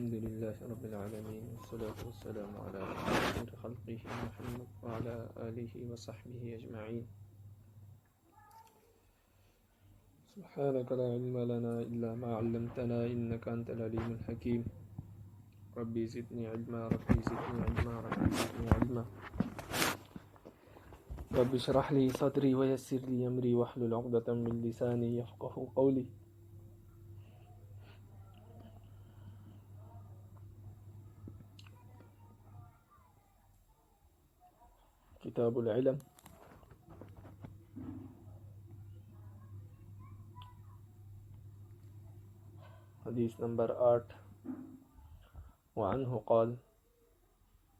الحمد لله رب العالمين والصلاة والسلام على خير خلقه محمد وعلى آله وصحبه أجمعين. سبحانك لا علم لنا إلا ما علمتنا إنك أنت العليم الحكيم. ربي زدني علما ربي زدني علما ربي زدني علما. رب اشرح لي صدري ويسر لي أمري واحلل عقدة من لساني يفقهوا قولي. کتاب العلم حدیث نمبر 8. وعنہ قال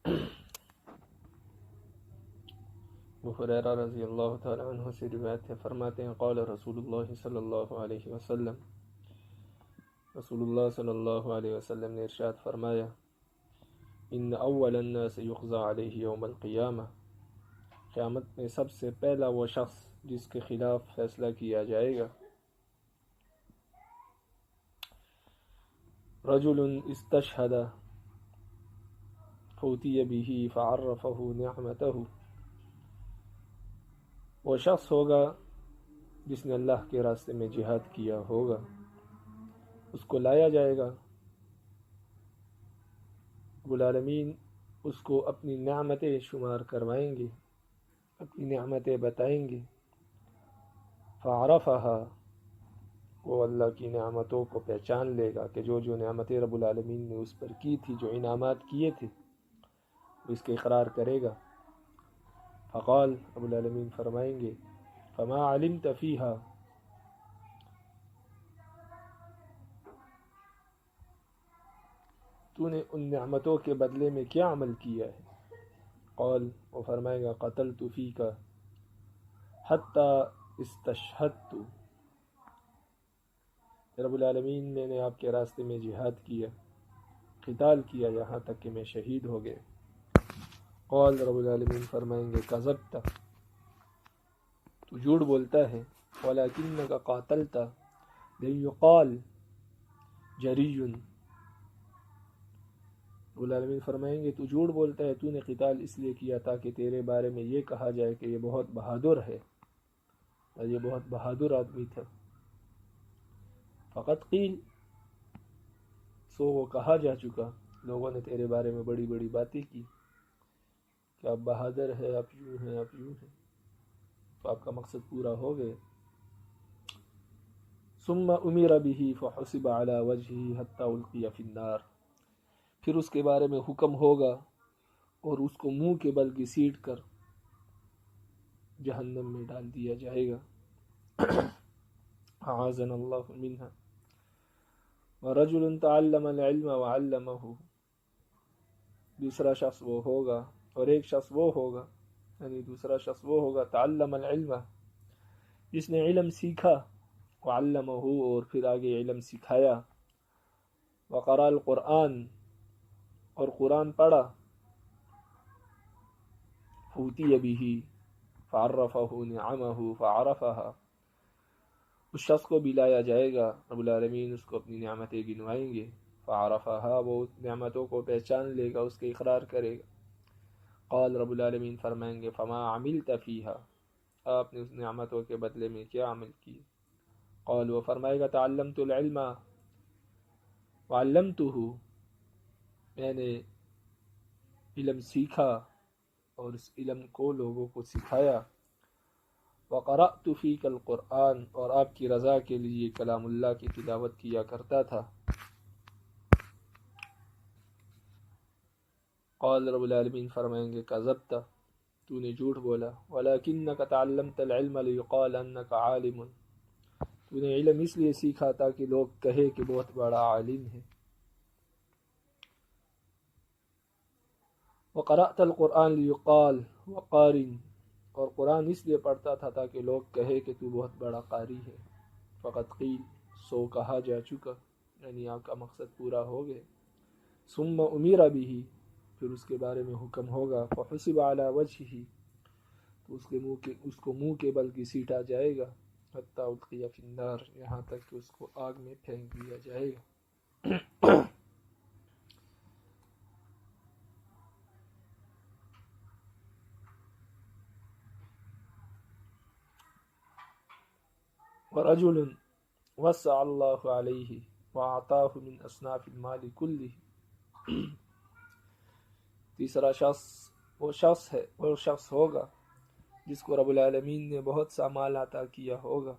ابو ہریرہ رضی اللہ تعالی عنہ سے روایت ہے، فرماتے ہیں قال رسول اللہ صلی اللہ علیہ وسلم، رسول اللہ صلی اللہ علیہ وسلم نے ارشاد فرمایا، ان اول الناس یقضى علیہ یوم القیامہ، قیامت میں سب سے پہلا وہ شخص جس کے خلاف فیصلہ کیا جائے گا، رجل استشہد فوتی به فعرفہ نعمتہ، وہ شخص ہوگا جس نے اللہ کے راستے میں جہاد کیا ہوگا، اس کو لایا جائے گا، رب العالمین اس کو اپنی نعمتیں شمار کروائیں گے، اپنی نعمتیں بتائیں گے، فعرفہا، وہ اللہ کی نعمتوں کو پہچان لے گا کہ جو جو نعمتیں رب العالمین نے اس پر کی تھی، جو انعامات کیے تھے، وہ اس کے اقرار کرے گا۔ فقال، رب العالمین فرمائیں گے، فما علمت فیہا، تو نے ان نعمتوں کے بدلے میں کیا عمل کیا ہے؟ قال، وہ فرمائے گا، قتلت فیک حتی استشہدت، رب العالمین میں نے آپ کے راستے میں جہاد کیا، قتال کیا، یہاں تک کہ میں شہید ہو گئے۔ قال، رب العالمین فرمائیں گے، کذبت، تو جھوٹ بولتا ہے، ولکنک قاتلت لیقال جری، رب العالمین فرمائیں گے تو جھوٹ بولتا ہے، تو نے قتال اس لیے کیا تاکہ تیرے بارے میں یہ کہا جائے کہ یہ بہت بہادر ہے اور یہ بہت بہادر آدمی تھا۔ فقط قیل، سو وہ کہا جا چکا، لوگوں نے تیرے بارے میں بڑی بڑی باتیں کی کہ آپ بہادر ہے، آپ یوں ہیں، آپ یوں ہیں، تو آپ کا مقصد پورا ہو گیا۔ ثم امر به فحسب على وجهه حتى القي في النار، پھر اس کے بارے میں حکم ہوگا اور اس کو منہ کے بل گھسیٹ کر جہنم میں ڈال دیا جائے گا۔ اعاذنا اللہ منها۔ ورجل تعلم العلم وعلمه، دوسرا شخص وہ ہوگا، اور ایک شخص وہ ہوگا، یعنی دوسرا شخص وہ ہوگا، تعلم العلم، جس نے علم سیکھا، وعلمه، اور پھر آگے علم سکھایا، وقرأ القرآن، اور قرآن پڑھا، فوتی به فعرفہ نعمہ فعرفہا، اس شخص کو بھی لایا جائے گا، رب العالمین اس کو اپنی نعمتیں گنوائیں گے، فعرفہا، وہ نعمتوں کو پہچان لے گا، اس کے اقرار کرے گا۔ قال، رب العالمین فرمائیں گے، فما عملت فیہا، آپ نے اس نعمتوں کے بدلے میں کیا عمل کیے؟ قال، وہ فرمائے گا، تعلمت العلم وعلمتہ، میں نے علم سیکھا اور اس علم کو لوگوں کو سکھایا، وقرأت فیک القرآن، اور آپ کی رضا کے لیے کلام اللہ کی تلاوت کیا کرتا تھا۔ قال، رب العالمین فرمائیں گے، کذبت، تو نے جھوٹ بولا، ولکنک تعلمت العلم لیقال انک عالم، تو نے علم اس لیے سیکھا تاکہ لوگ کہے کہ بہت بڑا عالم ہے۔ وقرأت القرآن لیقال وقارٍ، اور قرآن اس لیے پڑھتا تھا تاکہ لوگ کہے کہ تو بہت بڑا قاری ہے۔ فقط قیل، سو کہا جا چکا، یعنی آپ کا مقصد پورا ہو گیا۔ ثم امر به، پھر اس کے بارے میں حکم ہوگا، فحسب علی وجهه، تو اس کو منہ کے بل گھسیٹا جائے گا، حتی القی فی النار، یہاں تک کہ اس کو آگ میں پھینک دیا جائے گا۔ ورجل وسع اللہ علیہ وأعطاہ من اصناف المال کلہ. تیسرا شخص وہ شخص ہوگا جس کو رب العالمین نے بہت سا مال عطا کیا ہوگا،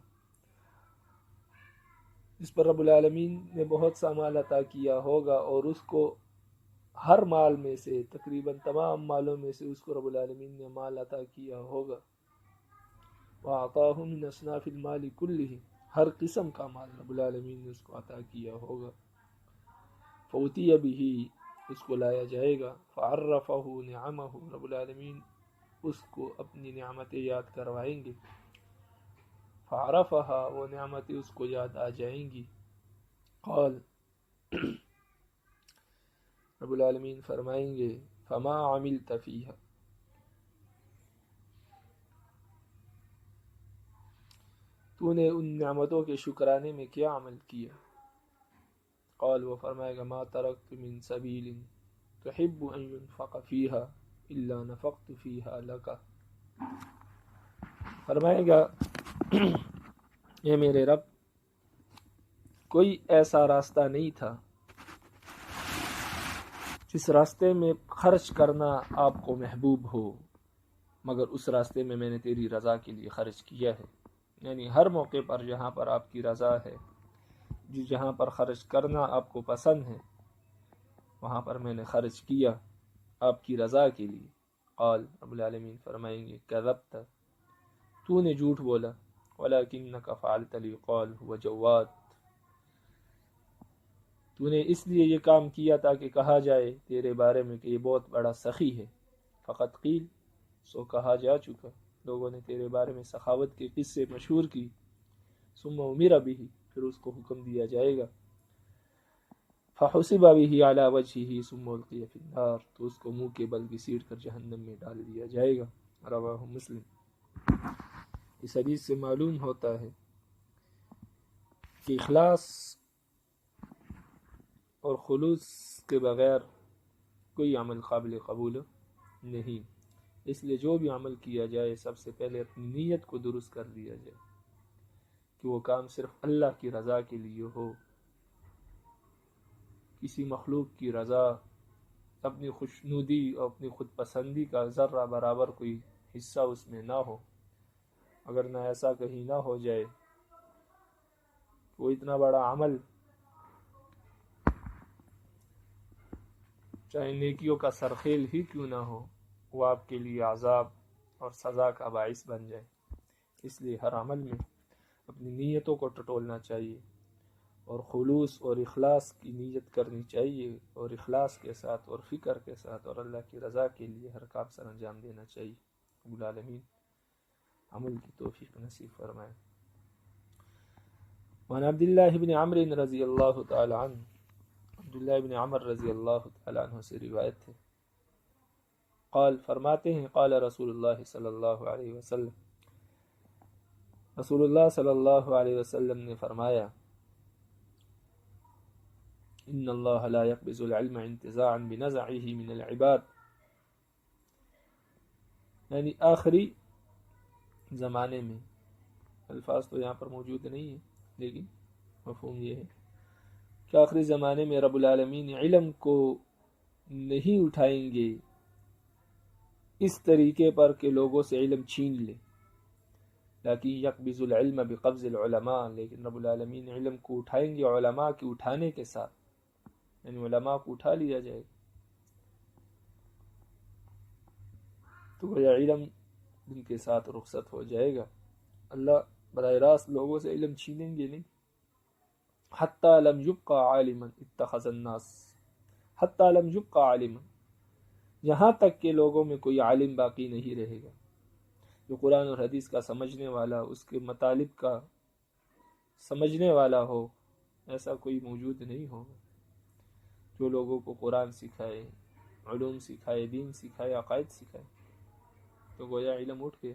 جس پر رب العالمین نے بہت سا مال عطا کیا ہوگا، اور اس کو ہر مال میں سے، تقریباً تمام مالوں میں سے اس کو رب العالمین نے مال عطا کیا ہوگا. وَأَعْطَاهُ مِنْ أَصْنَافِ الْمَالِ كُلِّهِ، ہر قسم کا مال رب العالمین نے اس کو عطا کیا ہوگا. فَأُتِيَ بِهِ، اس کو لایا جائے گا. فَعَرَّفَهُ نِعَمَهُ، رب العالمین اس کو اپنی نعمتیں یاد کروائیں گے. فَعَرَفَهَا، وہ نعمتیں اس کو یاد آ جائیں گی. قال، رب العالمین فرمائیں گے فما عملت فیہا، تو نے ان نعمتوں کے شکرانے میں کیا عمل کیا؟ قال، وہ فرمائے گا ما ترکت من سبیل تحب ان ينفق فیہا الا نفقت فیہا لک، فرمائے گا اے میرے رب، کوئی ایسا راستہ نہیں تھا جس راستے میں خرچ کرنا آپ کو محبوب ہو، مگر اس راستے میں میں نے تیری رضا کے لیے خرچ کیا ہے. یعنی ہر موقع پر جہاں پر آپ کی رضا ہے، جہاں پر خرچ کرنا آپ کو پسند ہے، وہاں پر میں نے خرچ کیا آپ کی رضا کے لیے. قال، رب العالمین فرمائیں گے کذبت، تو نے جھوٹ بولا. ولکنک فعلت لیقال هو جواد، تو نے اس لیے یہ کام کیا تاکہ کہا جائے تیرے بارے میں کہ یہ بہت بڑا سخی ہے. فقط قیل، سو کہا جا چکا، لوگوں نے تیرے بارے میں سخاوت کے قصے مشہور کی. ثم امر به، پھر اس کو حکم دیا جائے گا. فحسب به على وجهه ثم القي في النار، تو اس کو منہ کے بل گھسیٹ کر جہنم میں ڈال دیا جائے گا. رواہ مسلم. اس حدیث سے معلوم ہوتا ہے کہ اخلاص اور خلوص کے بغیر کوئی عمل قابل قبول نہیں. اس لیے جو بھی عمل کیا جائے سب سے پہلے اپنی نیت کو درست کر لیا جائے کہ وہ کام صرف اللہ کی رضا کے لیے ہو، کسی مخلوق کی رضا، اپنی خوشنودی اور اپنی خود پسندی کا ذرہ برابر کوئی حصہ اس میں نہ ہو. اگر نہ ایسا کہیں نہ ہو جائے، وہ اتنا بڑا عمل چاہے نیکیوں کا سرخیل ہی کیوں نہ ہو، وہ آپ کے لیے عذاب اور سزا کا باعث بن جائے. اس لیے ہر عمل میں اپنی نیتوں کو ٹٹولنا چاہیے اور خلوص اور اخلاص کی نیت کرنی چاہیے، اور اخلاص کے ساتھ اور فکر کے ساتھ اور اللہ کی رضا کے لیے ہر کام سر انجام دینا چاہیے. رب العالمین عمل کی توفیق نصیب فرمائے. وعن عبداللہ بن عمرو رضی اللہ تعالی عنہ، عبداللہ بن عمر رضی اللہ تعالی عنہ سے روایت ہے، قال، فرماتے ہیں قال رسول اللہ صلی اللہ علیہ وسلم، رسول اللہ صلی اللہ علیہ وسلم نے فرمایا ان اللہ لا يقبض العلم انتزاعا بنزعه من العباد، یعنی آخری زمانے میں، الفاظ تو یہاں پر موجود نہیں ہیں لیکن مفہوم یہ ہے کہ آخری زمانے میں رب العالمین علم کو نہیں اٹھائیں گے اس طریقے پر کہ لوگوں سے علم چھین لے، لیکن یقبض العلم بقبض العلماء، لیکن رب العالمین علم کو اٹھائیں گے علماء کے اٹھانے کے ساتھ، یعنی علماء کو اٹھا لیا جائے گا. تو یہ علم ان کے ساتھ رخصت ہو جائے گا. اللہ براہ راست لوگوں سے علم چھینیں گے نہیں. حتی لم یبقى عالما اتخذ الناس، حتی لم یبقى عالما، یہاں تک کہ لوگوں میں کوئی عالم باقی نہیں رہے گا جو قرآن اور حدیث کا سمجھنے والا، اس کے مطالب کا سمجھنے والا ہو. ایسا کوئی موجود نہیں ہوگا جو لوگوں کو قرآن سکھائے، علوم سکھائے، دین سکھائے، عقائد سکھائے. تو گویا علم اٹھ گئے.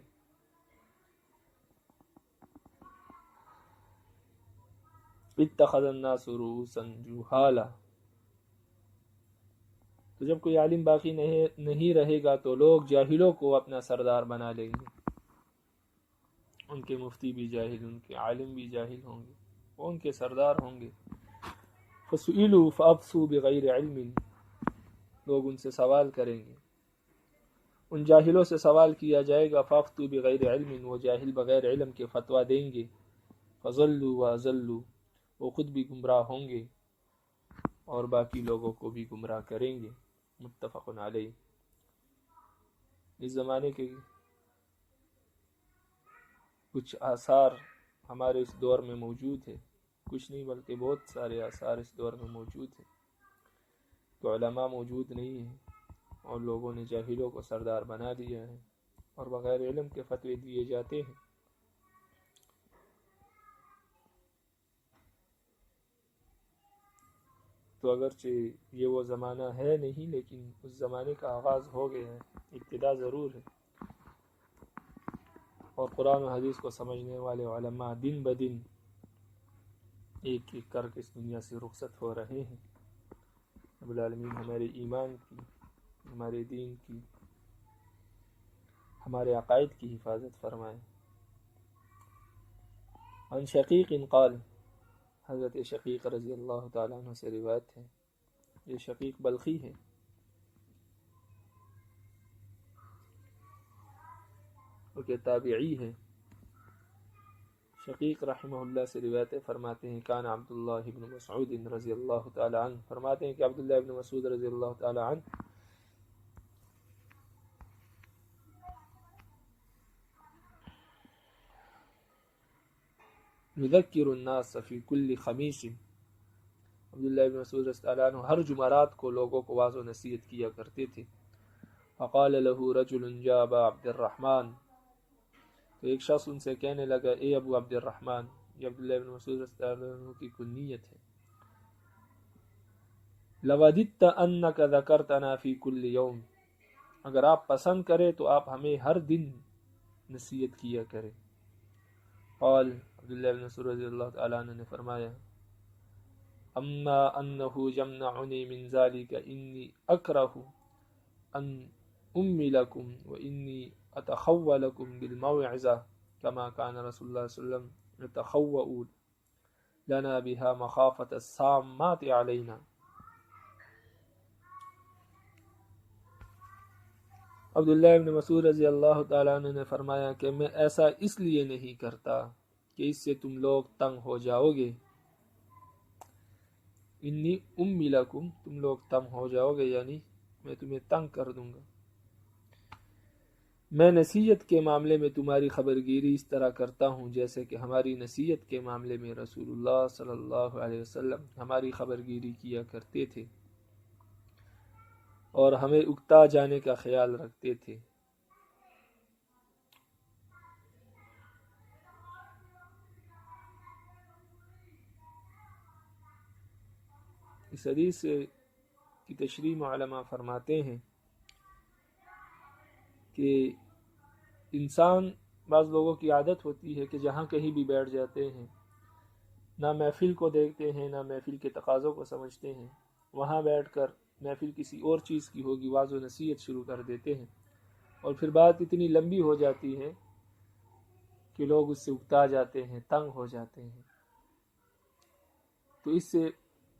اتخذ الناس رؤوسا جہالا، تو جب کوئی عالم باقی نہیں رہے گا تو لوگ جاہلوں کو اپنا سردار بنا لیں گے. ان کے مفتی بھی جاہل، ان کے عالم بھی جاہل ہوں گے، وہ ان کے سردار ہوں گے۔ فَسُئِلُوا فَأَفْصُوا بِغَيْرِ عِلْمٍ، لوگ ان سے سوال کریں گے، ان جاہلوں سے سوال کیا جائے گا، فَأَفْتُوا بِغَيْرِ عِلْمٍ، وہ جاہل بغیر علم کے فتویٰ دیں گے، فَضَلُّوا وَأَضَلُّوا، وہ خود بھی گمراہ ہوں گے اور باقی لوگوں کو بھی گمراہ کریں گے۔ متفق علیہ۔ اس زمانے کے کچھ آثار ہمارے اس دور میں موجود ہے، کچھ نہیں بلکہ بہت سارے آثار اس دور میں موجود ہیں تو علماء موجود نہیں ہیں اور لوگوں نے جاہلوں کو سردار بنا دیا ہے اور بغیر علم کے فتوے دیے جاتے ہیں۔ تو اگرچہ یہ وہ زمانہ ہے نہیں، لیکن اس زمانے کا آغاز ہو گیا ہے، ابتدا ضرور ہے، اور قرآن و حدیث کو سمجھنے والے علماء دن بدن ایک ایک کر کے اس دنیا سے رخصت ہو رہے ہیں۔ رب العالمین ہمارے ایمان کی، ہمارے دین کی، ہمارے عقائد کی حفاظت فرمائے۔ عن شقیق قال، حضرت شقیق رضی اللہ تعالیٰ عنہ سے روایت ہے، یہ شقیق بلخی ہے، کہ تابعی ہے۔ شقیق رحمہ اللہ سے روایت فرماتے ہیں، کان عبداللہ بن مسعود رضی اللہ تعالی عنہ، فرماتے ہیں کہ عبداللہ بن مسعود رضی اللہ تعالی عنہ یذکر الناس فی کل خمیس، عبداللہ بن مسعود رضی اللہ عنہ ہر جمعرات کو لوگوں کو واعظ و نصیحت کیا کرتے تھے۔ فقال له رجل جاء ابا عبد الرحمن، تو ایک شخص ان سے کہنے لگا، اے ابو عبد الرحمن، یہ عبداللہ بن مسعود رضی اللہ عنہ کی کنیت ہے، لوددت انک ذکرتنا فی کل یوم، اگر آپ پسند کرے تو آپ ہمیں ہر دن نصیحت کیا کریں۔ قال، عبداللہ بن مسعود رضی اللہ تعالیٰ عنہ نے فرمایا، اما انہ یمنعنی من ذلک انی اکرہ ان امی لکم و انی اتخوّ لکم بالموعظہ کما کان رسول اللہ صلی اللہ علیہ وسلم یتخوّ لنا بها مخافۃ السامات علینا۔ عبداللہ بن مسعود رضی اللہ تعالیٰ عنہ نے فرمایا کہ میں ایسا اس لیے نہیں کرتا کہ اس سے تم لوگ تنگ ہو جاؤ گے، انی امی لکم، تم لوگ تنگ ہو جاؤ گے، یعنی میں تمہیں تنگ کر دوں گا۔ میں نصیحت کے معاملے میں تمہاری خبرگیری اس طرح کرتا ہوں جیسے کہ ہماری نصیحت کے معاملے میں رسول اللہ صلی اللہ علیہ وسلم ہماری خبرگیری کیا کرتے تھے اور ہمیں اکتا جانے کا خیال رکھتے تھے۔ اس حدیث کی تشریح علماء فرماتے ہیں کہ انسان، بعض لوگوں کی عادت ہوتی ہے کہ جہاں کہیں بھی بیٹھ جاتے ہیں، نہ محفل کو دیکھتے ہیں نہ محفل کے تقاضوں کو سمجھتے ہیں، وہاں بیٹھ کر محفل کسی اور چیز کی ہوگی، واعظ و نصیحت شروع کر دیتے ہیں، اور پھر بات اتنی لمبی ہو جاتی ہے کہ لوگ اس سے اکتا جاتے ہیں، تنگ ہو جاتے ہیں۔ تو اس سے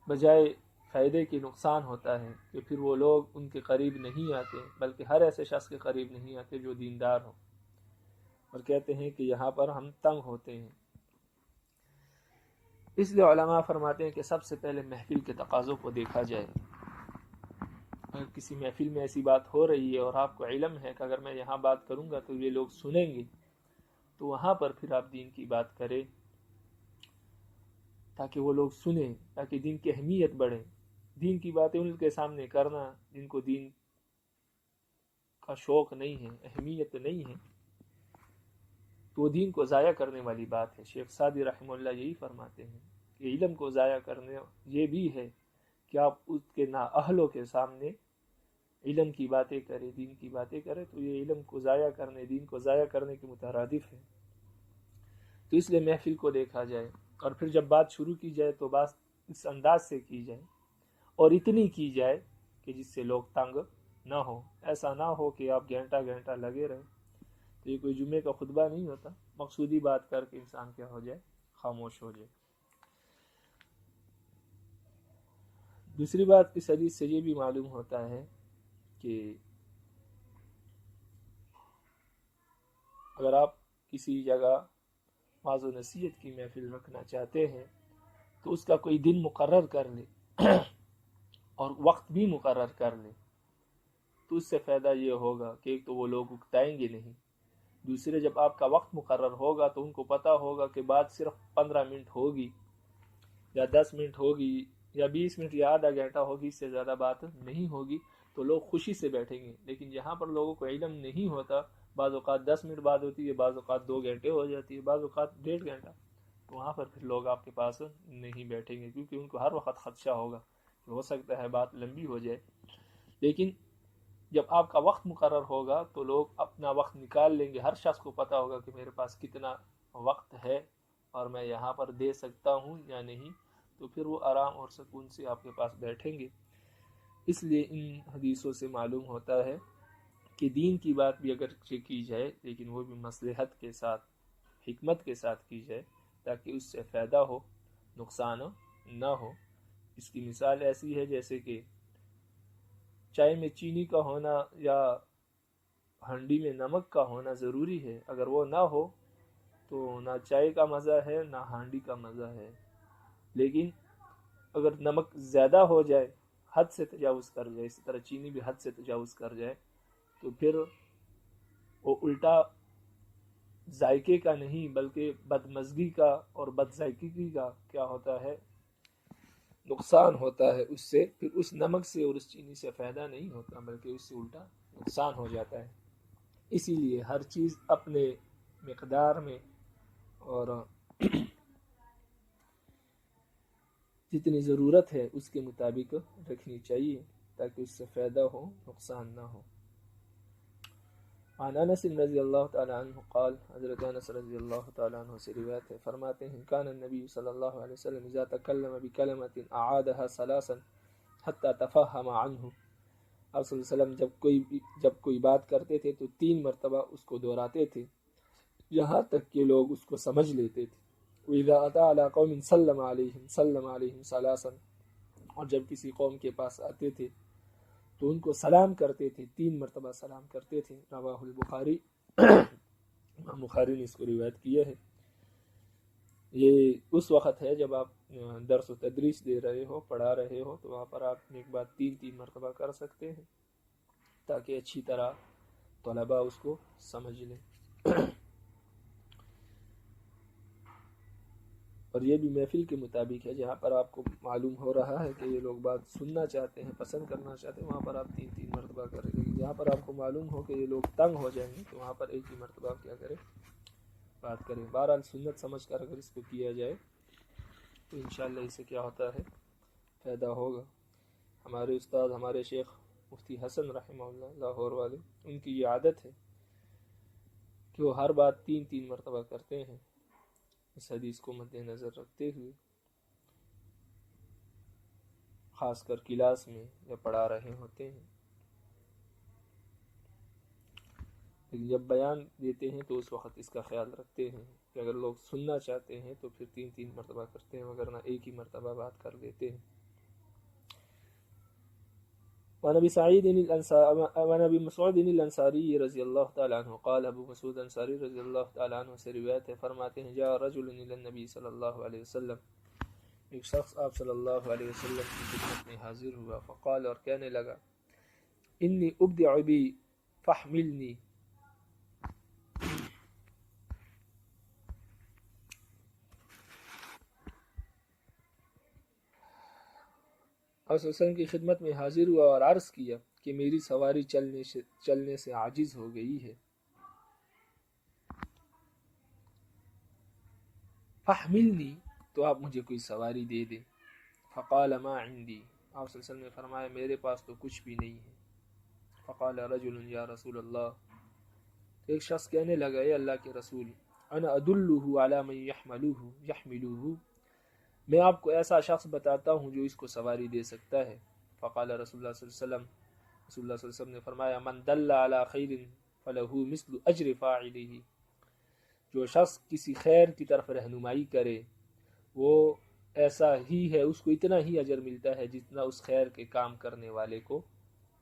بجائے فائدے کی نقصان ہوتا ہے کہ پھر وہ لوگ ان کے قریب نہیں آتے، بلکہ ہر ایسے شخص کے قریب نہیں آتے جو دیندار ہو، اور کہتے ہیں کہ یہاں پر ہم تنگ ہوتے ہیں۔ اس لیے علماء فرماتے ہیں کہ سب سے پہلے محفل کے تقاضوں کو دیکھا جائے۔ اگر کسی محفل میں ایسی بات ہو رہی ہے اور آپ کو علم ہے کہ اگر میں یہاں بات کروں گا تو یہ لوگ سنیں گے، تو وہاں پر پھر آپ دین کی بات کریں تاکہ وہ لوگ سنیں، تاکہ دین کی اہمیت بڑھے۔ دین کی باتیں ان کے سامنے کرنا جن کو دین کا شوق نہیں ہے، اہمیت نہیں ہے، تو دین کو ضائع کرنے والی بات ہے۔ شیخ سعدی رحمہ اللہ یہی فرماتے ہیں کہ علم کو ضائع کرنے یہ بھی ہے کہ آپ اس کے نااہلوں کے سامنے علم کی باتیں کریں، دین کی باتیں کریں، تو یہ علم کو ضائع کرنے، دین کو ضائع کرنے کے مترادف ہے۔ تو اس لیے محفل کو دیکھا جائے، اور پھر جب بات شروع کی جائے تو بات اس انداز سے کی جائے اور اتنی کی جائے کہ جس سے لوگ تنگ نہ ہو۔ ایسا نہ ہو کہ آپ گھنٹہ گھنٹہ لگے رہے، تو یہ کوئی جمعے کا خطبہ نہیں ہوتا، مقصودی بات کر کے انسان کیا ہو جائے، خاموش ہو جائے۔ دوسری بات اس حدیث سے یہ بھی معلوم ہوتا ہے کہ اگر آپ کسی جگہ واعظ و نصیحت کی محفل رکھنا چاہتے ہیں تو اس کا کوئی دن مقرر کر لیں اور وقت بھی مقرر کر لیں، تو اس سے فائدہ یہ ہوگا کہ ایک تو وہ لوگ اکتائیں گے نہیں، دوسرے جب آپ کا وقت مقرر ہوگا تو ان کو پتہ ہوگا کہ بات صرف 15 منٹ ہوگی یا 10 منٹ ہوگی یا 20 منٹ یا آدھا گھنٹہ ہوگی، اس سے زیادہ بات نہیں ہوگی، تو لوگ خوشی سے بیٹھیں گے۔ لیکن جہاں پر لوگوں کو علم نہیں ہوتا، بعض اوقات 10 منٹ بعد ہوتی ہے، بعض اوقات 2 گھنٹے ہو جاتی ہے، بعض اوقات 1.5 گھنٹہ، تو وہاں پر پھر لوگ آپ کے پاس نہیں بیٹھیں گے، کیونکہ ان کو ہر وقت خدشہ ہوگا کہ ہو سکتا ہے بات لمبی ہو جائے۔ لیکن جب آپ کا وقت مقرر ہوگا تو لوگ اپنا وقت نکال لیں گے، ہر شخص کو پتہ ہوگا کہ میرے پاس کتنا وقت ہے اور میں یہاں پر دے سکتا ہوں یا نہیں، تو پھر وہ آرام اور سکون سے آپ کے پاس بیٹھیں گے۔ اس لیے ان حدیثوں سے معلوم ہوتا ہے کہ دین کی بات بھی اگر کی جائے لیکن وہ بھی مصلحت کے ساتھ، حکمت کے ساتھ کی جائے، تاکہ اس سے فائدہ ہو، نقصان نہ ہو۔ اس کی مثال ایسی ہے جیسے کہ چائے میں چینی کا ہونا یا ہانڈی میں نمک کا ہونا ضروری ہے، اگر وہ نہ ہو تو نہ چائے کا مزہ ہے نہ ہانڈی کا مزہ ہے۔ لیکن اگر نمک زیادہ ہو جائے، حد سے تجاوز کر جائے، اسی طرح چینی بھی حد سے تجاوز کر جائے، تو پھر وہ الٹا ذائقے کا نہیں بلکہ بدمزگی کا اور بد ذائقگی کا کیا ہوتا ہے، نقصان ہوتا ہے۔ اس سے پھر اس نمک سے اور اس چینی سے فائدہ نہیں ہوتا بلکہ اس سے الٹا نقصان ہو جاتا ہے۔ اسی لیے ہر چیز اپنے مقدار میں اور جتنی ضرورت ہے اس کے مطابق رکھنی چاہیے تاکہ اس سے فائدہ ہو، نقصان نہ ہو۔ عن انس رضی اللہ تعالی عنہ قال، حضرت انس رضی اللہ تعالی عنہ سے روایت ہے، فرماتے ہیں کان النبی صلی اللہ علیہ وسلم اذا تکلم بکلمۃ اعادها ثلاثا حتى تفهم عنه، آپ صلی اللہ علیہ وسلم جب کوئی بات کرتے تھے تو 3 مرتبہ اس کو دہراتے تھے یہاں تک کہ لوگ اس کو سمجھ لیتے تھے۔ وَإِذَا أَتَى عَلَىٰ قَوْمٍ سَلَّمَ عَلَيْهِمْ ثَلَاثًا، اور جب کسی قوم کے پاس آتے تھے تو ان کو سلام کرتے تھے، 3 مرتبہ سلام کرتے تھے۔ رواہ البخاری، امام بخاری نے اس کو روایت کیا ہے۔ یہ اس وقت ہے جب آپ درس و تدریس دے رہے ہو، پڑھا رہے ہو، تو وہاں پر آپ ایک بات 3 مرتبہ کر سکتے ہیں تاکہ اچھی طرح طلباء اس کو سمجھ لیں۔ اور یہ بھی محفل کے مطابق ہے، جہاں پر آپ کو معلوم ہو رہا ہے کہ یہ لوگ بات سننا چاہتے ہیں، پسند کرنا چاہتے ہیں، وہاں پر آپ 3 مرتبہ کریں گے۔ جہاں پر آپ کو معلوم ہو کہ یہ لوگ تنگ ہو جائیں گے تو وہاں پر 1 ہی مرتبہ کیا کریں، بات کریں۔ بہرحال سنت سمجھ کر اگر اس کو کیا جائے تو انشاءاللہ اس سے کیا ہوتا ہے، فائدہ ہوگا۔ ہمارے استاد، ہمارے شیخ مفتی حسن رحمہ اللہ لاہور والے، ان کی یہ عادت ہے کہ وہ ہر بات 3 مرتبہ کرتے ہیں۔ اس حدیث کو مد نظر رکھتے ہوئے خاص کر کلاس میں یا پڑھا رہے ہوتے ہیں، لیکن جب بیان دیتے ہیں تو اس وقت اس کا خیال رکھتے ہیں کہ اگر لوگ سننا چاہتے ہیں تو پھر 3 مرتبہ کرتے ہیں، وگرنہ 1 ہی مرتبہ بات کر دیتے ہیں۔ وعن ابی مسعود الانصاری رضی اللہ تعالی عنہ قال، ابو مسعود انصاری رضی اللہ تعالی عنہ سے روایت ہے، فرماتے ہیں جاء رجل الی النبی صلی اللہ علیہ وسلم، ایک شخص آپ صلی اللہ علیہ وسلم کی خدمت میں حاضر ہوا، فقال، اور کہنے لگا، انی ابدع بی فاحملنی، آپ صلی اللہ علیہ وسلم کی خدمت میں حاضر ہوا اور عرض کیا کہ میری سواری چلنے سے عاجز ہو گئی ہے۔ فاحملنی، تو آپ مجھے کوئی سواری دے دیں۔ فقال ما عندی، آپ صلی اللہ علیہ وسلم نے فرمایا میرے پاس تو کچھ بھی نہیں ہے۔ فقال رجل یا رسول اللہ، ایک شخص کہنے لگا اے اللہ کے رسول، انا ادلہ علی من یحملہ، میں آپ کو ایسا شخص بتاتا ہوں جو اس کو سواری دے سکتا ہے۔ فقال رسول اللہ صلی اللہ علیہ وسلم، رسول اللہ صلی اللہ علیہ وسلم نے فرمایا من دل علی خیر فلہ مثل اجر فاعلہ، جو شخص کسی خیر کی طرف رہنمائی کرے وہ ایسا ہی ہے، اس کو اتنا ہی اجر ملتا ہے جتنا اس خیر کے کام کرنے والے کو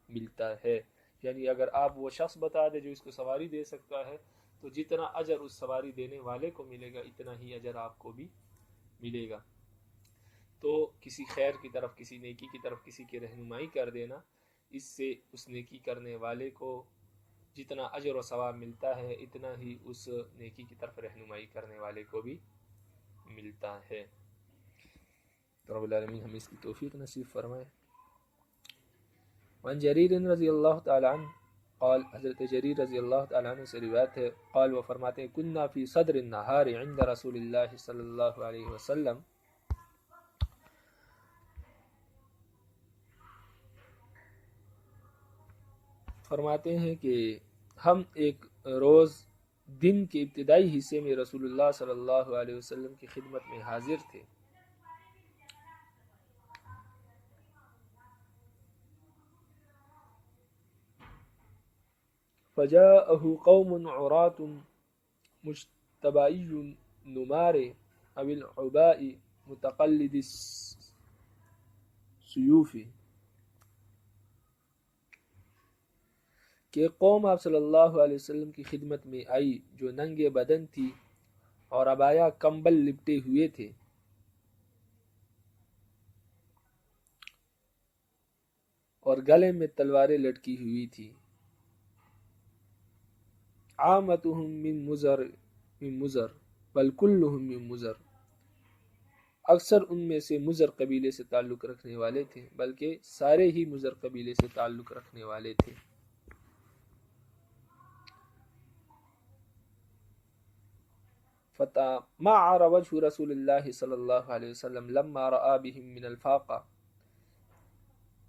ملتا ہے. یعنی اگر آپ وہ شخص بتا دیں جو اس کو سواری دے سکتا ہے تو جتنا اجر اس سواری دینے والے کو ملے گا اتنا ہی اجر آپ کو بھی ملے گا. تو کسی خیر کی طرف، کسی نیکی کی طرف کسی کی رہنمائی کر دینا، اس سے اس نیکی کرنے والے کو جتنا اجر و ثواب ملتا ہے اتنا ہی اس نیکی کی طرف رہنمائی کرنے والے کو بھی ملتا ہے. تو رب العالمین ہمیں اس کی توفیق نصیب فرمائے. وعن جریر رضی اللہ تعالی عنہ قال، حضرت جریر رضی اللہ تعالی عنہ سے روایت ہے، قال وہ فرماتے ہیں کننا فی صدر النہار عند رسول اللہ صلی اللہ علیہ وسلم، فرماتے ہیں کہ ہم ایک روز دن کے ابتدائی حصے میں رسول اللہ صلی اللہ علیہ وسلم کی خدمت میں حاضر تھے. فجاءه قوم عراة مجتبعي النمار او العباء متقلد السيوف، کہ قوم آپ صلی اللہ علیہ وسلم کی خدمت میں آئی جو ننگے بدن تھی اور عبایا کمبل لپٹے ہوئے تھے، اور گلے میں تلواریں لٹکی ہوئی تھی. عامتهم من مزر بل كلهم من مزر، اکثر ان میں سے مزر قبیلے سے تعلق رکھنے والے تھے بلکہ سارے ہی مزر قبیلے سے تعلق رکھنے والے تھے. فتمعر وجه رسول اللہ صلی اللہ علیہ وسلم لما رأى بهم من الفاقہ،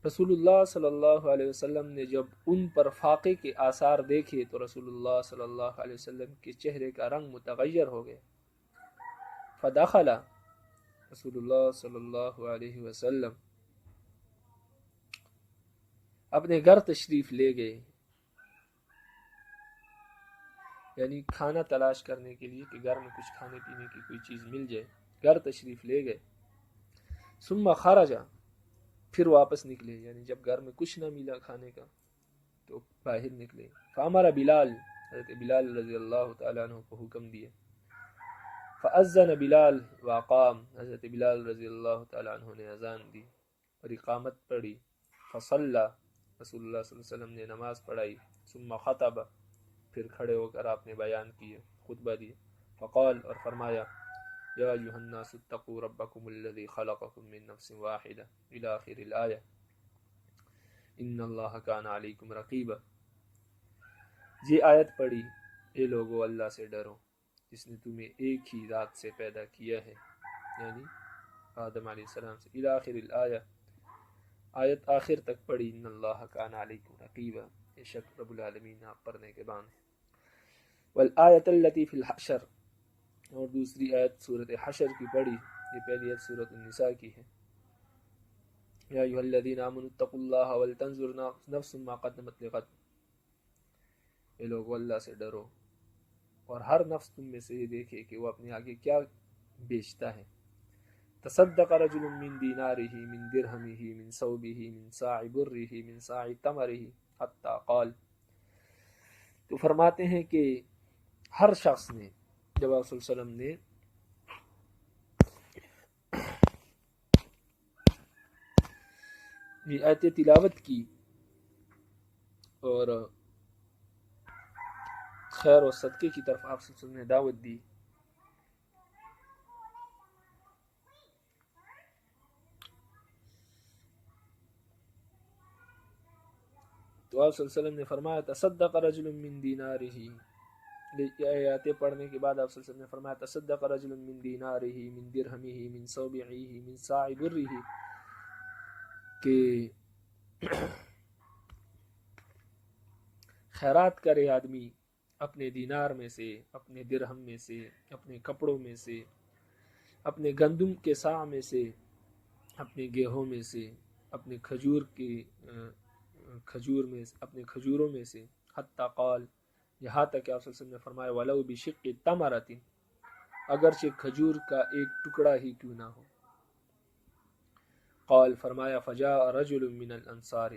رسول اللہ صلی اللہ علیہ وسلم نے جب ان پر فاقے کے آثار دیکھے تو رسول اللہ صلی اللہ علیہ وسلم کے چہرے کا رنگ متغیر ہو گئے. فدخل، رسول اللہ صلی اللہ علیہ وسلم اپنے گھر تشریف لے گئے، یعنی کھانا تلاش کرنے کے لیے کہ گھر میں کچھ کھانے پینے کی کوئی چیز مل جائے، گھر تشریف لے گئے. ثم خرج، پھر واپس نکلے، یعنی جب گھر میں کچھ نہ ملا کھانے کا تو باہر نکلے. فامر بلال، حضرت بلال رضی اللہ تعالیٰ عنہ کو حکم دیے. فاذن بلال وقام، حضرت بلال رضی اللہ تعالیٰ عنہ نے اذان دی اور اقامت پڑھی. فصلی، رسول اللہ صلی اللہ علیہ وسلم نے نماز پڑھائی. ثم خطب، پھر کھڑے ہو کر آپ نے بیان کیے، خطبہ دیے. فقال، اور فرمایا، یا ایھا الناس اتقوا ربکم الذی خلقکم من نفس واحدہ الی آخر الآیہ ان اللہ کان علیکم رقیبا. یہ آیت پڑھی، اے لوگو اللہ سے ڈرو جس نے تمہیں ایک ہی ذات سے پیدا کیا ہے، یعنی آدم علیہ السلام سے. الی آخر الآیہ، آیت آخر تک پڑھی. ان اللہ کان علیکم رقیبا، بے شک رب العالمین آپ پر نگہبان ہے. والآیت التی فی الحشر، اور دوسری آیت سورۃ حشر کی پڑھی. یہ پہلی آیت سورۃ النساء کی ہے. یا ایھا الذین آمنوا اتقوا اللہ ولتنظر نفس ما قدمت لغد، اے لوگو اللہ سے ڈرو اور ہر نفس تم میں سے یہ دیکھے کہ وہ اپنے آگے کیا بیچتا ہے. تصدق رجل من دینارہ من درہمہ من ثوبہ من صاع برہ من صاع تمرہ حتی قال. تو فرماتے ہیں کہ ہر شخص نے، جب آپ صلی اللہ علیہ وسلم نے یہ آیت تلاوت کی اور خیر و صدقے کی طرف آپ صلی اللہ علیہ وسلم نے دعوت دی، تو آپ صلی اللہ علیہ وسلم نے فرمایا تصدق رجل من دینارہ. یہ آیاتیں پڑھنے کے بعد آپ صلی اللہ علیہ وسلم نے فرمایا تصدق رجل من دینارہ من درہمہ من ثوبہ من صاع برہ، کہ خیرات کرے آدمی اپنے دینار میں سے، اپنے درہم میں سے، اپنے کپڑوں میں سے، اپنے گندم کے صاع میں سے، اپنے گیہوں میں سے، اپنے کھجور میں، اپنے کھجوروں میں سے. حتی قال، یہاں تک کہ آپ صلی اللہ علیہ وسلم نے فرمایا وَلَوْ بِشِقِّ تَمْرَةٍ، اگرچہ کھجور کا ایک ٹکڑا ہی کیوں نہ ہو۔ قال، فرمایا فجاء رجل من الانصار،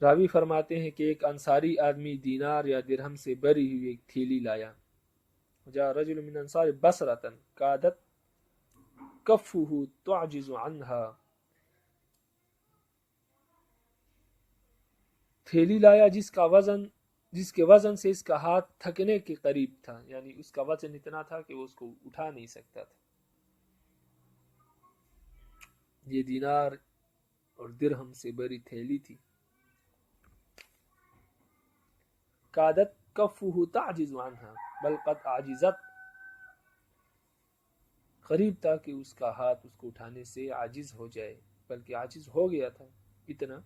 راوی فرماتے ہیں کہ ایک انصاری آدمی دینار یا درہم سے بری ہوئی ایک تھیلی لایا۔ جاء رجل من انصار بصرة کادت کفہ تعجز عنها، تھیلی لایا جس کے وزن سے اس کا ہاتھ تھکنے کے قریب تھا، یعنی اس کا وزن اتنا تھا کہ وہ اس کو اٹھا نہیں سکتا تھا۔ یہ دینار اور درہم سے بری تھیلی تھی۔ کادت کفہ تعجز عنها بل قد عجزت، قریب تھا کہ اس کا ہاتھ اس کو اٹھانے سے عاجز ہو جائے، بلکہ عاجز ہو گیا تھا، اتنا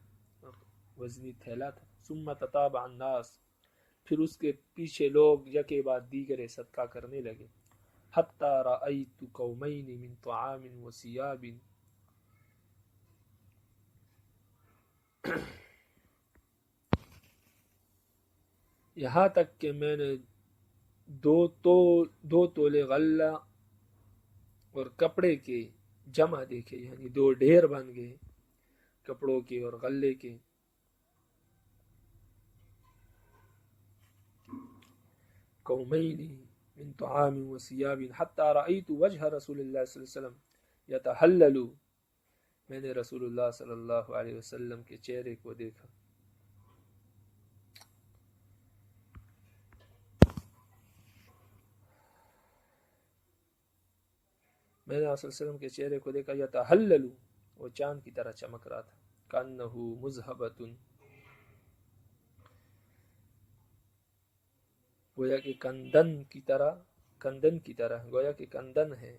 وزنی تھیلا تھا۔ ثم تتابع الناس، پھر اس کے پیچھے لوگ یکے بعد دیگرے صدقہ کرنے لگے۔ حتی رأیت قومین من طعام وثیاب، یہاں تک کہ میں نے دو تولے غلہ اور کپڑے کے جمع دیکھے، یعنی دو ڈھیر بن گئے کپڑوں کے اور غلے کے۔ قومین من طعام وثیاب حتی رأیت وجہ رسول اللہ صلی اللہ علیہ وسلم یتحلل، میں نے رسول اللہ صلی اللہ علیہ وسلم کے چہرے کو دیکھا، میں نے صلی اللہ علیہ وسلم کے چہرے کو دیکھا، یتحلل، وہ چاند کی طرح چمک رہا تھا، کانہ مذہبۃ، گویا کہ کندن کی طرح گویا کہ کندن ہے،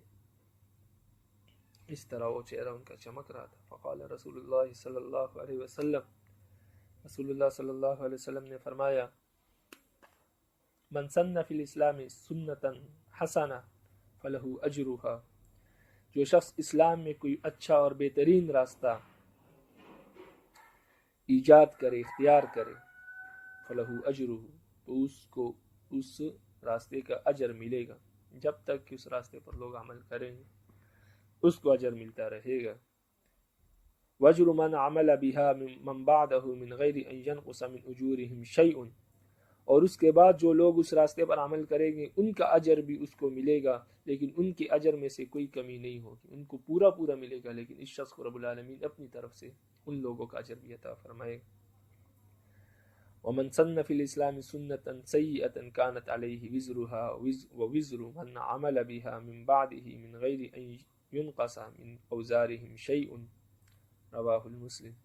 اس طرح وہ چہرہ ان کا چمک رہا تھا۔ فقال رسول اللہ صلی اللہ علیہ وسلم، رسول اللہ صلی اللہ علیہ وسلم نے فرمایا من سن فی الاسلام سنتا حسنہ فلہ اجرها، جو شخص اسلام میں کوئی اچھا اور بہترین راستہ ایجاد کرے، اختیار کرے، فلہ اجرہ، تو اس کو اس راستے کا اجر ملے گا، جب تک کہ اس راستے پر لوگ عمل کریں گے اس کو اجر ملتا رہے گا۔ وَأَجْرُ مَنْ عَمَلَ بِهَا مَنْ بَعْدَهُ مِنْ غَيْرِ أَنْ يَنْقُصَ مِنْ أُجُورِهِمْ شَيْءٌ، اور اس کے بعد جو لوگ اس راستے پر عمل کریں گے ان کا اجر بھی اس کو ملے گا، لیکن ان کے اجر میں سے کوئی کمی نہیں ہوگی، ان کو پورا ملے گا، لیکن اس شخص کو رب العالمین اپنی طرف سے ان لوگوں کا اجر بھی عطا فرمائے گا۔ وَمَنْ سَنَّ فِي الْإِسْلَامِ سُنَّةً سَيِّئَةً كَانَتْ عَلَيْهِ وِزْرُهَا وَوِزْرُ مَنْ عَمَلَ بِهَا مِنْ بَعْدِهِ مِنْ غَيْرِ أَنْ يُنْقَصَ مِنْ أَوْزَارِهِمْ شَيْءٌ، رواہ المسلم۔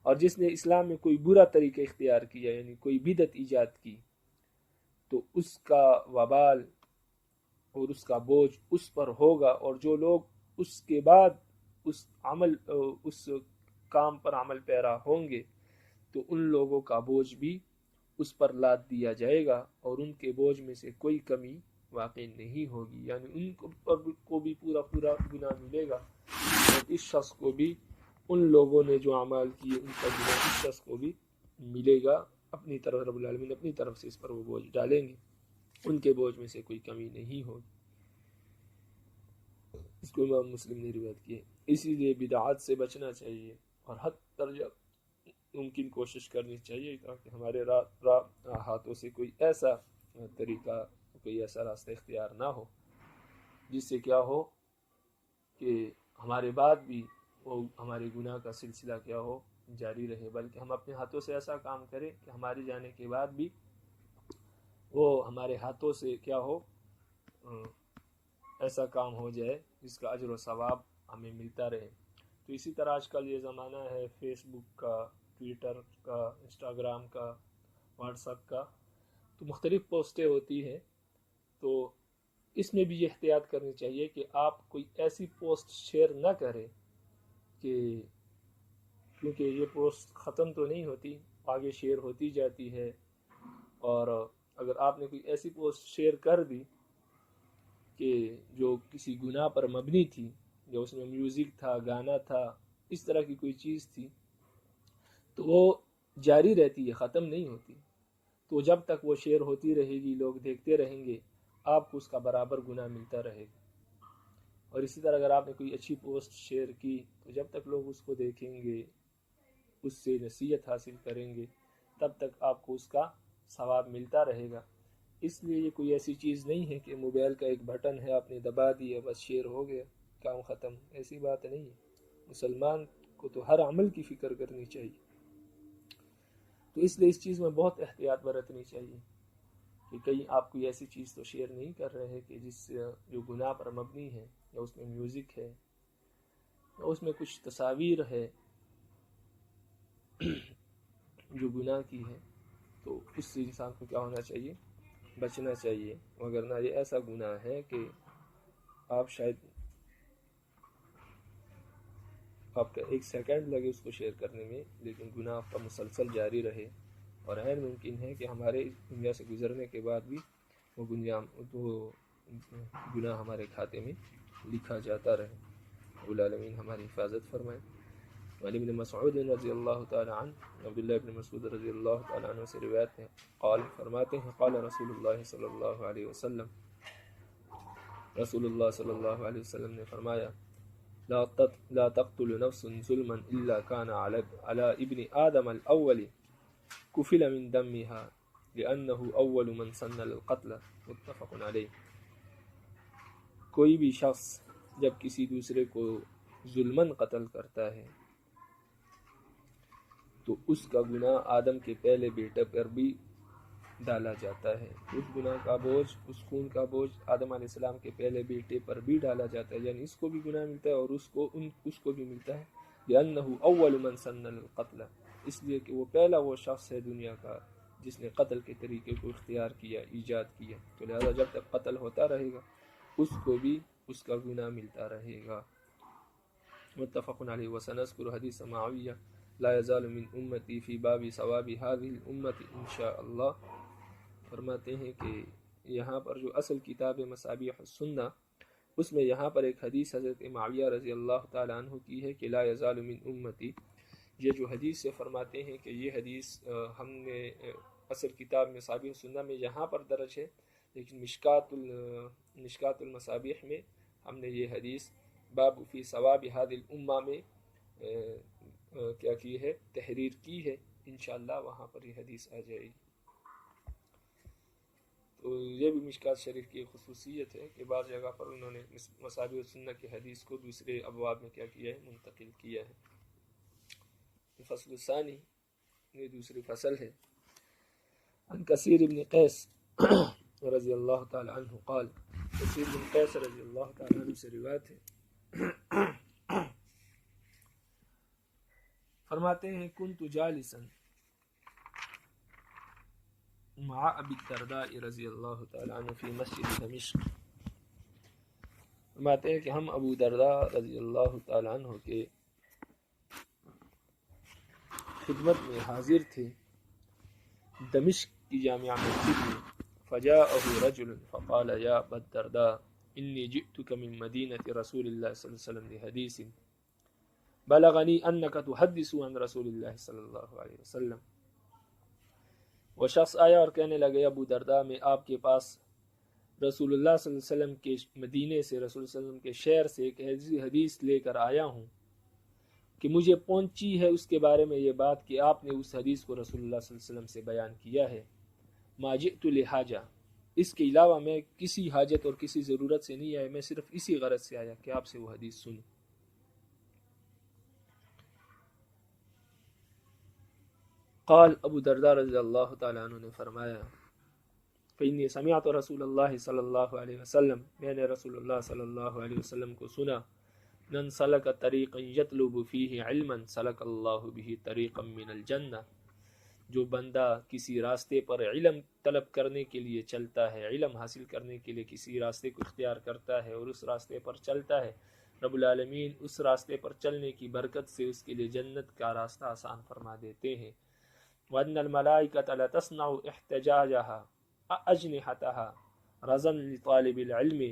اور جس نے اسلام میں کوئی برا طریقہ اختیار کیا، یعنی کوئی بدعت ایجاد کی، تو اس کا وبال اور اس کا بوجھ اس پر ہوگا، اور جو لوگ اس کے بعد اس کام پر عمل پیرا ہوں گے تو ان لوگوں کا بوجھ بھی اس پر لاد دیا جائے گا، اور ان کے بوجھ میں سے کوئی کمی واقع نہیں ہوگی، یعنی ان کو بھی پورا گناہ ملے گا، اور اس شخص کو بھی ان لوگوں نے جو اعمال کیے ان کا گناہ اس شخص کو بھی ملے گا، اپنی طرف رب العالمین اپنی طرف سے اس پر وہ بوجھ ڈالیں گے، ان کے بوجھ میں سے کوئی کمی نہیں ہوگی۔ اس کو امام مسلم نے روایت کی ہے۔ اسی لیے بدعات سے بچنا چاہیے اور حد درجہ ممکن کوشش کرنی چاہیے تاکہ ہمارے ہاتھوں سے کوئی ایسا طریقہ، کوئی ایسا راستہ اختیار نہ ہو جس سے کیا ہو کہ ہمارے بعد بھی وہ ہمارے گناہ کا سلسلہ کیا ہو جاری رہے، بلکہ ہم اپنے ہاتھوں سے ایسا کام کریں کہ ہمارے جانے کے بعد بھی وہ ہمارے ہاتھوں سے کیا ہو، ایسا کام ہو جائے جس کا اجر و ثواب ہمیں ملتا رہے۔ تو اسی طرح آج کل یہ زمانہ ہے فیس بک کا، ٹویٹر کا، انسٹاگرام کا، واٹس ایپ کا، تو مختلف پوسٹیں ہوتی ہیں، تو اس میں بھی یہ احتیاط کرنی چاہیے کہ آپ کوئی ایسی پوسٹ شیئر نہ کریں کہ کیونکہ یہ پوسٹ ختم تو نہیں ہوتی، آگے شیئر ہوتی جاتی ہے، اور اگر آپ نے کوئی ایسی پوسٹ شیئر کر دی کہ جو کسی گناہ پر مبنی تھی، جو اس میں میوزک تھا، گانا تھا، اس طرح کی کوئی چیز تھی، تو وہ جاری رہتی ہے، ختم نہیں ہوتی. تو جب تک وہ شیئر ہوتی رہے گی، لوگ دیکھتے رہیں گے، آپ کو اس کا برابر گناہ ملتا رہے گا. اور اسی طرح اگر آپ نے کوئی اچھی پوسٹ شیئر کی تو جب تک لوگ اس کو دیکھیں گے، اس سے نصیحت حاصل کریں گے، تب تک آپ کو اس کا ثواب ملتا رہے گا. اس لیے یہ کوئی ایسی چیز نہیں ہے کہ موبائل کا ایک بٹن ہے، آپ نے دبا دیا بس شیئر ہو گیا، کام ختم. ایسی بات نہیں ہے. مسلمان کو تو ہر عمل کی فکر کرنی چاہیے. تو اس لیے اس چیز میں بہت احتیاط برتنی چاہیے کہ کہیں آپ کوئی ایسی چیز تو شیئر نہیں کر رہے کہ جس سے جو گناہ پر مبنی ہے، یا اس میں میوزک ہے، یا اس میں کچھ تصاویر ہے جو گناہ کی ہے. تو اس سے انسان کو کیا ہونا چاہیے؟ بچنا چاہیے. وگرنہ یہ ایسا گناہ ہے کہ آپ شاید آپ کا ایک سیکنڈ لگے اس کو شیئر کرنے میں، لیکن گناہ آپ کا مسلسل جاری رہے. اور غیر ممکن ہے کہ ہمارے اس دنیا سے گزرنے کے بعد بھی وہ گناہ ہمارے کھاتے میں لکھا جاتا رہے. رب العالمین ہماری حفاظت فرمائے. وعن ابن مسعود رضی اللہ تعالی عنہ، عبداللہ ابن مسعود رضی اللہ تعالی عنہ سے روایت ہے، قال فرماتے ہیں قال رسول اللہ صلی اللہ علیہ وسلم، رسول اللہ صلی اللہ علیہ وسلم نے فرمایا، لا تقتل نفس ظلما الا كان على ابن آدم الاول كفل من دمها لأنه اول من سن القتل. متفق علیہ. کوئی بھی شخص جب کسی دوسرے کو ظلمن قتل کرتا ہے تو اس کا گناہ آدم کے پہلے بیٹے پر بھی ڈالا جاتا ہے. اس گناہ کا بوجھ، اس خون کا بوجھ آدم علیہ السلام کے پہلے بیٹے پر بھی ڈالا جاتا ہے. یعنی اس کو بھی گناہ ملتا ہے اور اس کو بھی ملتا ہے. لأنه اول من سن القتل، اس لیے کہ وہ پہلا وہ شخص ہے دنیا کا جس نے قتل کے طریقے کو اختیار کیا، ایجاد کیا. تو لہذا جب تک قتل ہوتا رہے گا اس کو بھی اس کا گناہ ملتا رہے گا. متفق علیہ. وسنذکر حدیث معاویہ لا يزال من امتی فی باب ثواب هذه الامت انشاء اللہ. فرماتے ہیں کہ یہاں پر جو اصل کتاب مصابیح السنہ، اس میں یہاں پر ایک حدیث حضرت معاویہ رضی اللہ تعالی عنہ کی ہے کہ لا یزال من امتی. یہ جو حدیث سے فرماتے ہیں کہ یہ حدیث ہم نے اصل کتاب مصابیح السنہ میں یہاں پر درج ہے، لیکن مشکات المصابیح میں ہم نے یہ حدیث باب فی ثواب هذه الامہ میں کیا کی ہے، تحریر کی ہے. انشاءاللہ وہاں پر یہ حدیث آ جائے گی. تو یہ بھی مشکات شریف کی خصوصیت ہے کہ بعض جگہ پر انہوں نے مصابیح السنہ کی حدیث کو دوسرے ابواب میں کیا کیا ہے، منتقل کیا ہے. فصل ثانی، یہ دوسری فصل ہے. عن کثیر بن قیس رضی اللہ تعالی عنہ قال، کثیر بن قیس رضی اللہ تعالی عنہ سے روایت ہے، فرماتے ہیں کنت جالسا مع ابی الدرداء رضی اللہ تعالی عنہ فی مسجد دمشق. فرماتے ہیں کہ ہم ابو درداء رضی اللہ تعالی عنہ کے خدمت میں حاضر تھے دمشق کی جامعہ مسجد میں. فجاءه رجل فقال یا ابا الدرداء انی جئتک من مدینة رسول اللہ صلی اللہ علیہ وسلم بحدیث بلغنی انک تحدث عن رسول اللہ صلی اللہ علیہ وسلم. وہ شخص آیا اور کہنے لگے ابو درداء میں آپ کے پاس رسول اللہ صلی اللہ علیہ وسلم کے مدینے سے، رسول اللہ صلی اللہ علیہ وسلم کے شہر سے ایک ایسی حدیث لے کر آیا ہوں کہ مجھے پہنچی ہے اس کے بارے میں یہ بات کہ آپ نے اس حدیث کو رسول اللہ صلی اللہ علیہ وسلم سے بیان کیا ہے. ما جئت لحاجہ، اس کے علاوہ میں کسی حاجت اور کسی ضرورت سے نہیں آیا، میں صرف اسی غرض سے آیا کہ آپ سے وہ حدیث سنوں. قال ابو درداء رضی اللہ تعالی عنہ نے فرمایا فإني سمعت رسول اللہ صلی اللہ علیہ وسلم، میں نے رسول اللہ صلی اللہ علیہ وسلم کو سنا، من سلک طریقا یطلب فیہ علما سلک اللہ بہ طریقا من الجنہ، جو بندہ کسی راستے پر علم طلب کرنے کے لیے چلتا ہے، علم حاصل کرنے کے لیے کسی راستے کو اختیار کرتا ہے اور اس راستے پر چلتا ہے، رب العالمین اس راستے پر چلنے کی برکت سے اس کے لیے جنت کا راستہ آسان فرما دیتے ہیں. وَأَنَّ الْمَلَائِكَةَ لَتَصْنَعُ احْتِجَاجَهَا أَجْنِحَتَهَا رَزًا لِطَالِبِ الْعِلْمِ،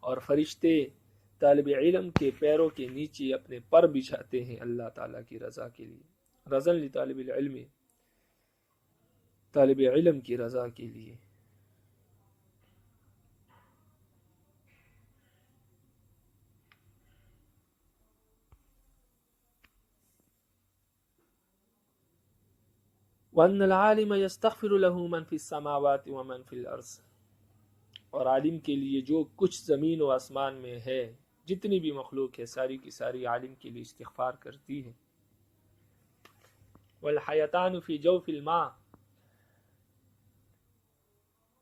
اور فرشتے طالب علم کے پیروں کے نیچے اپنے پر بچھاتے ہیں اللہ تعالیٰ کی رضا کے لیے. رضا لطالب العلم، طالب علم کی رضا کے لیے. وَأَنَّ الْعَالِمَ يَسْتَغْفِرُ لَهُ مَنْ فِي السَّمَاوَاتِ وَمَنْ فِي الْأَرْضِ، اور عالم کے لیے جو کچھ زمین و آسمان میں ہے، جتنی بھی مخلوق ہے، ساری کی ساری عالم کے لیے استغفار کرتی ہے. وَالْحَيَتَانُ فِي جَوْفِ الْمَاءِ،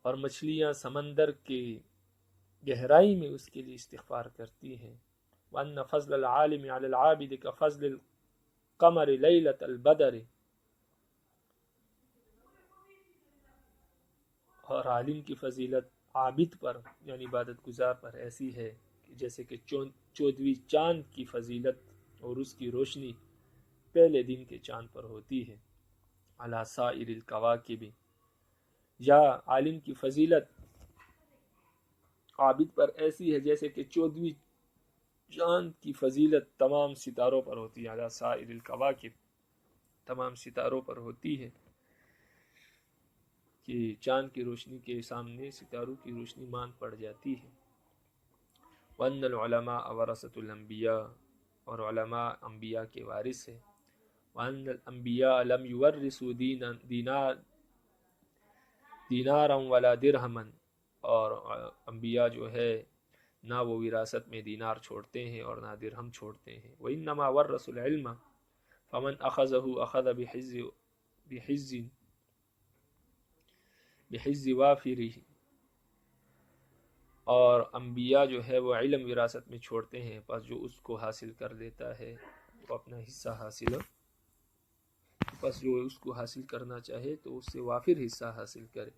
اور مچھلیاں سمندر کی گہرائی میں اس کے لیے استغفار کرتی ہیں. وَأَنَّ فَضْلَ الْعَالِمِ عَلَى الْعَابِدِ كَفَضْلِ الْقَمَرِ لَيْلَةَ الْبَدْرِ، اور عالم کی فضیلت عابد پر یعنی عبادت گزار پر ایسی ہے کہ جیسے کہ چودھویں چاند کی فضیلت اور اس کی روشنی پہلے دن کے چاند پر ہوتی ہے. علی سائر الکواکب، یا عالم کی فضیلت عابد پر ایسی ہے جیسے کہ چودھویں چاند کی فضیلت تمام ستاروں پر ہوتی ہے. علی سائر الکواکب، تمام ستاروں پر ہوتی ہے کہ چاند کی روشنی کے سامنے ستاروں کی روشنی مان پڑ جاتی ہے. وَأَنَّ الْعُلَمَاءَ وَرَثَةُ الْأَنْبِيَاءِ، اور علماء انبیاء کے وارث ہیں. وَأَنَّ الْأَنْبِيَاءَ لَمْ يُوَرِّثُوا دِينَارًا وَلَا دِرْهَمًا، اور انبیاء جو ہے نہ وہ وراثت میں دینار چھوڑتے ہیں اور نہ درہم چھوڑتے ہیں. وَإِنَّمَا وَرَّثُوا الْعِلْمَ فَمَنْ أَخَذَهُ أَخَذَ بِحِزِّ وَافِرِهِ، اور انبیاء جو ہے وہ علم وراثت میں چھوڑتے ہیں، پس جو اس کو حاصل کر لیتا ہے وہ اپنا حصہ حاصل، پس جو اس کو حاصل کرنا چاہے تو اس سے وافر حصہ حاصل کرے.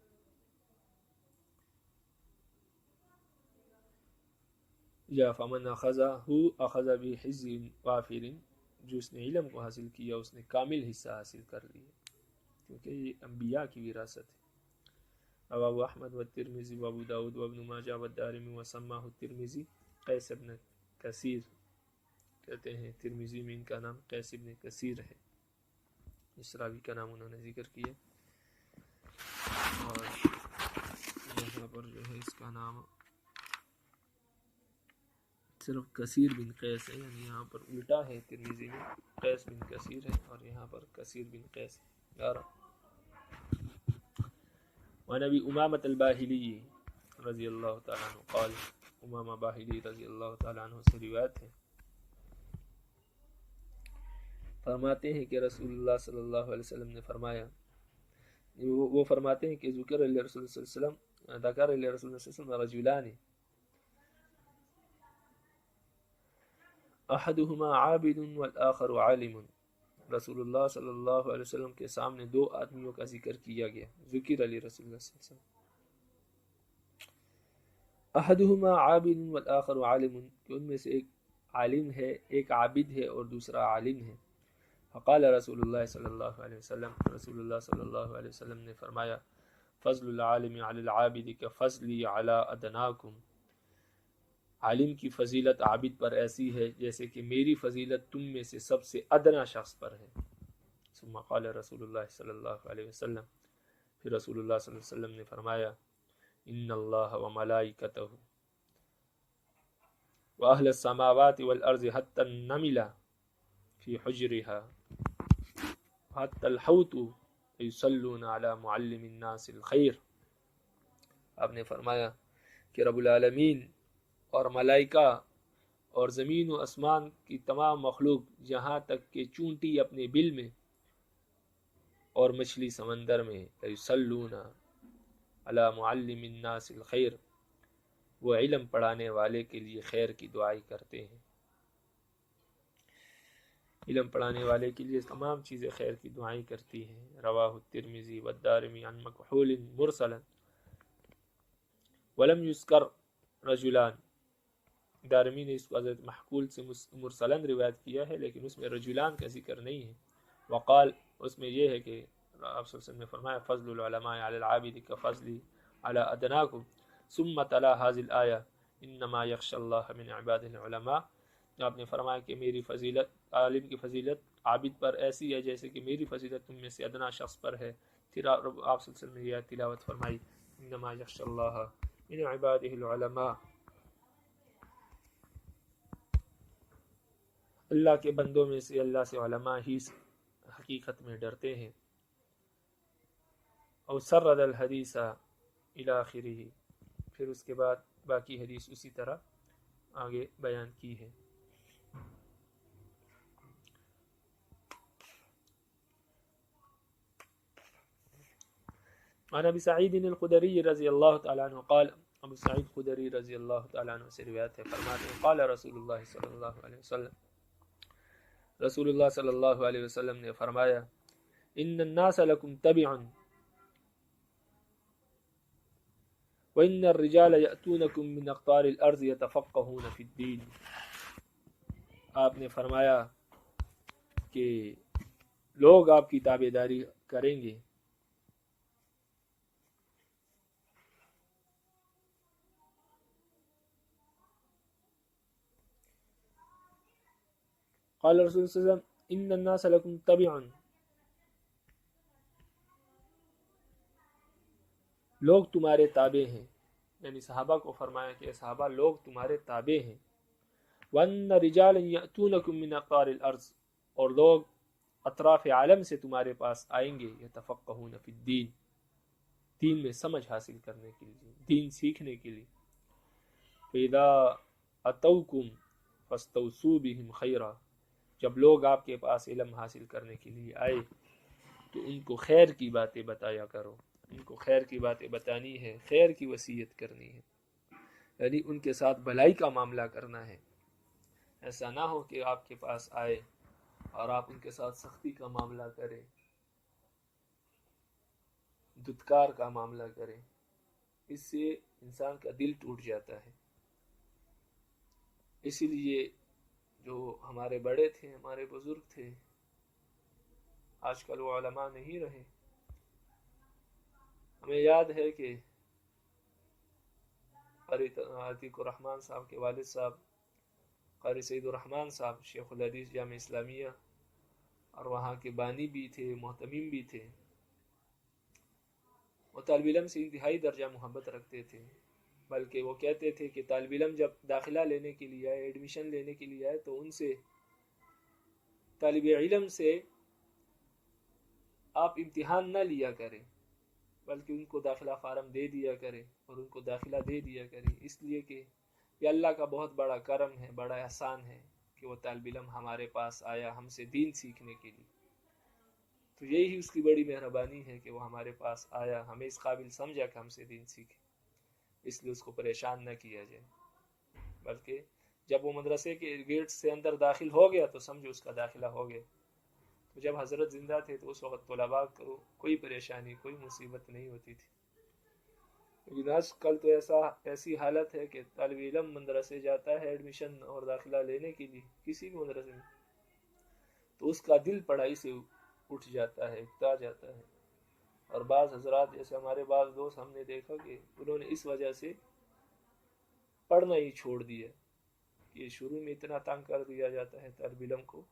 یا فمن اخذ بحظ وافر، جو اس نے علم کو حاصل کیا اس نے کامل حصہ حاصل کر لیا، کیونکہ یہ انبیاء کی وراثت ہے. رواه احمد والترمذی وابو داود وابن ماجہ والدارمی وسماہ الترمذی. قیس ابن کثیر کہتے ہیں، ترمذی میں ان کا نام قیس ابن کثیر ہے، اس راوی کا نام انہوں نے ذکر کیا. اور یہاں پر جو ہے اس کا نام صرف کثیر بن قیس ہے، یعنی یہاں پر الٹا ہے، ترمذی میں قیس بن کثیر ہے اور یہاں پر کثیر بن قیس ہے. وعن ابی امامۃ الباہلی رضی اللہ تعالیٰ عنہ قال، امامہ باہلی رضی اللہ تعالیٰ عنہ سے روایت ہے، فرماتے ہیں کہ رسول اللہ صلی اللہ علیہ وسلم نے فرمایا، وہ فرماتے ہیں کہ ذکر علیہ رسول صلی اللہ علیہ وسلم، ذکر علیہ رسول صلی اللہ علیہ وسلم رجلان احدہما عابد والآخر عالم. رسول اللہ صلی اللہ علیہ وسلم کے سامنے دو آدمیوں کا ذکر کیا گیا، ذکر علی رسول اللہ صلی اللہ علیہ وسلم. احدہما عابد والآخر عالم، کہ ان میں سے ایک عالم ہے، ایک عابد ہے اور دوسرا عالم ہے. فقال رسول اللہ صلی اللہ علیہ وسلم، رسول اللہ صلی اللہ علیہ وسلم نے فرمایا، فضل العالم علی العابد کفضلی علی ادناکم، عالم کی فضیلت عابد پر ایسی ہے جیسے کہ میری فضیلت تم میں سے سب سے ادنا شخص پر ہے. ثم قال رسول اللہ صلی اللہ علیہ وسلم، پھر رسول اللہ صلی اللہ علیہ وسلم نے فرمایا، ان اللہ وملائکتہ واہل السماوات والارض حتی النمل فی حجرها حتی الحوت یصلون علی معلم الناس الخیر. آپ نے فرمایا کہ رب العالمین اور ملائکہ اور زمین و آسمان کی تمام مخلوق، یہاں تک کہ چونٹی اپنے بل میں اور مچھلی سمندر میں، یصلون علی معلم الناس الخیر، وہ علم پڑھانے والے کے لیے خیر کی دعائی کرتے ہیں. علم پڑھانے والے کے لیے تمام چیزیں خیر کی دعائیں کرتی ہیں. رواہ الترمذی والدارمی عن مکحول مرسلا ولم یذکر رجلان، دارمی نے اس کو حضرت محکول سے مرسلن روایت کیا ہے لیکن اس میں رجلان کا ذکر نہیں ہے. وقال، اس میں یہ ہے کہ آپ صلی اللہ علیہ وسلم نے فرمایا، فضل العلماء علی العابد کفضلی علی ادناکم ثم تلا هذه الآیہ انما یخشى اللہ من عباده العلماء. آپ نے فرمایا کہ میری فضیلت، عالم کی فضیلت عابد پر ایسی ہے جیسے کہ میری فضیلت تم میں سے ادنا شخص پر ہے۔ پھر آپ صلی اللہ علیہ وسلم نے یہ تلاوت فرمائی، انما یخشى اللہ من عباده العلماء، اللہ کے بندوں میں سے اللہ سے علماء ہی حقیقت میں ڈرتے ہیں۔ اور سرد الحدیث الی آخرہ، پھر اس کے بعد باقی حدیث اسی طرح آگے بیان کی ہے۔ عن ابی سعید الخدری رضی اللہ تعالیٰ عنہ قال، ابو سعید خدری رضی اللہ تعالیٰ عنہ سے روایت ہے، فرماتے ہیں قال رسول اللہ صلی اللہ علیہ وسلم، رسول اللہ صلی اللہ علیہ وسلم نے فرمایا، ان الناس لکم تبعا وان الرجال یأتونکم من اقطار الارض یتفقہون فی الدین۔ آپ نے فرمایا کہ لوگ آپ کی تابعداری کریں گے، قال رسول صلی اللہ علیہ وسلم ان الناس لکم تبعا، لوگ تمہارے تابع ہیں، یعنی صحابہ کو فرمایا کہ صحابہ لوگ تمہارے تابع ہیں۔ وَأَنَّ رِجَالًا يَأْتُونَكُم مِّنْ أَقْطَارِ الْأَرْضِ، اور لوگ اطراف عالم سے تمہارے پاس آئیں گے، يَتَفَقَّهُونَ فِي الدِّينِ، دین میں سمجھ حاصل کرنے کے لیے، دین سیکھنے کے لیے۔ فَإِذَا أَتَوْكُمْ فَاسْتَوْصُوا بِهِمْ خَيْرًا، جب لوگ آپ کے پاس علم حاصل کرنے کے لیے آئے تو ان کو خیر کی باتیں بتایا کرو، ان کو خیر کی باتیں بتانی ہے، خیر کی وصیت کرنی ہے، یعنی ان کے ساتھ بھلائی کا معاملہ کرنا ہے۔ ایسا نہ ہو کہ آپ کے پاس آئے اور آپ ان کے ساتھ سختی کا معاملہ کریں، دھتکار کا معاملہ کریں، اس سے انسان کا دل ٹوٹ جاتا ہے۔ اسی لیے جو ہمارے بڑے تھے، ہمارے بزرگ تھے، آج کل وہ علماء نہیں رہے۔ ہمیں یاد ہے کہ قاری عتیق الرحمن صاحب کے والد صاحب قاری سعید الرحمن صاحب شیخ الحدیث جامعہ اسلامیہ، اور وہاں کے بانی بھی تھے، محتمم بھی تھے۔ وہ طالب علم سے انتہائی درجہ محبت رکھتے تھے، بلکہ وہ کہتے تھے کہ طالب علم جب داخلہ لینے کے لیے آئے، ایڈمیشن لینے کے لیے آئے، تو ان سے، طالب علم سے آپ امتحان نہ لیا کریں، بلکہ ان کو داخلہ فارم دے دیا کریں اور ان کو داخلہ دے دیا کریں، اس لیے کہ یہ اللہ کا بہت بڑا کرم ہے، بڑا احسان ہے کہ وہ طالب علم ہمارے پاس آیا ہم سے دین سیکھنے کے لیے۔ تو یہی اس کی بڑی مہربانی ہے کہ وہ ہمارے پاس آیا، ہمیں اس قابل سمجھا کہ ہم سے دین سیکھے، اس لیے اس کو پریشان نہ کیا جائے، بلکہ جب وہ مدرسے کے گیٹ سے اندر داخل ہو گیا تو سمجھو اس کا داخلہ ہو گیا۔ تو جب حضرت زندہ تھے تو اس وقت طلباء کو کوئی پریشانی، کوئی مصیبت نہیں ہوتی تھی، لیکن آج کل تو ایسی حالت ہے کہ طالب علم مدرسے جاتا ہے ایڈمیشن اور داخلہ لینے کے لیے کسی بھی مدرسے میں، تو اس کا دل پڑھائی سے اٹھ جاتا ہے، اکتا جاتا ہے۔ اور بعض حضرات، جیسے ہمارے بعض دوست، ہم نے دیکھا کہ انہوں نے اس وجہ سے پڑھنا ہی چھوڑ دیا کہ شروع میں اتنا تنگ کر دیا جاتا ہے طالب علم کو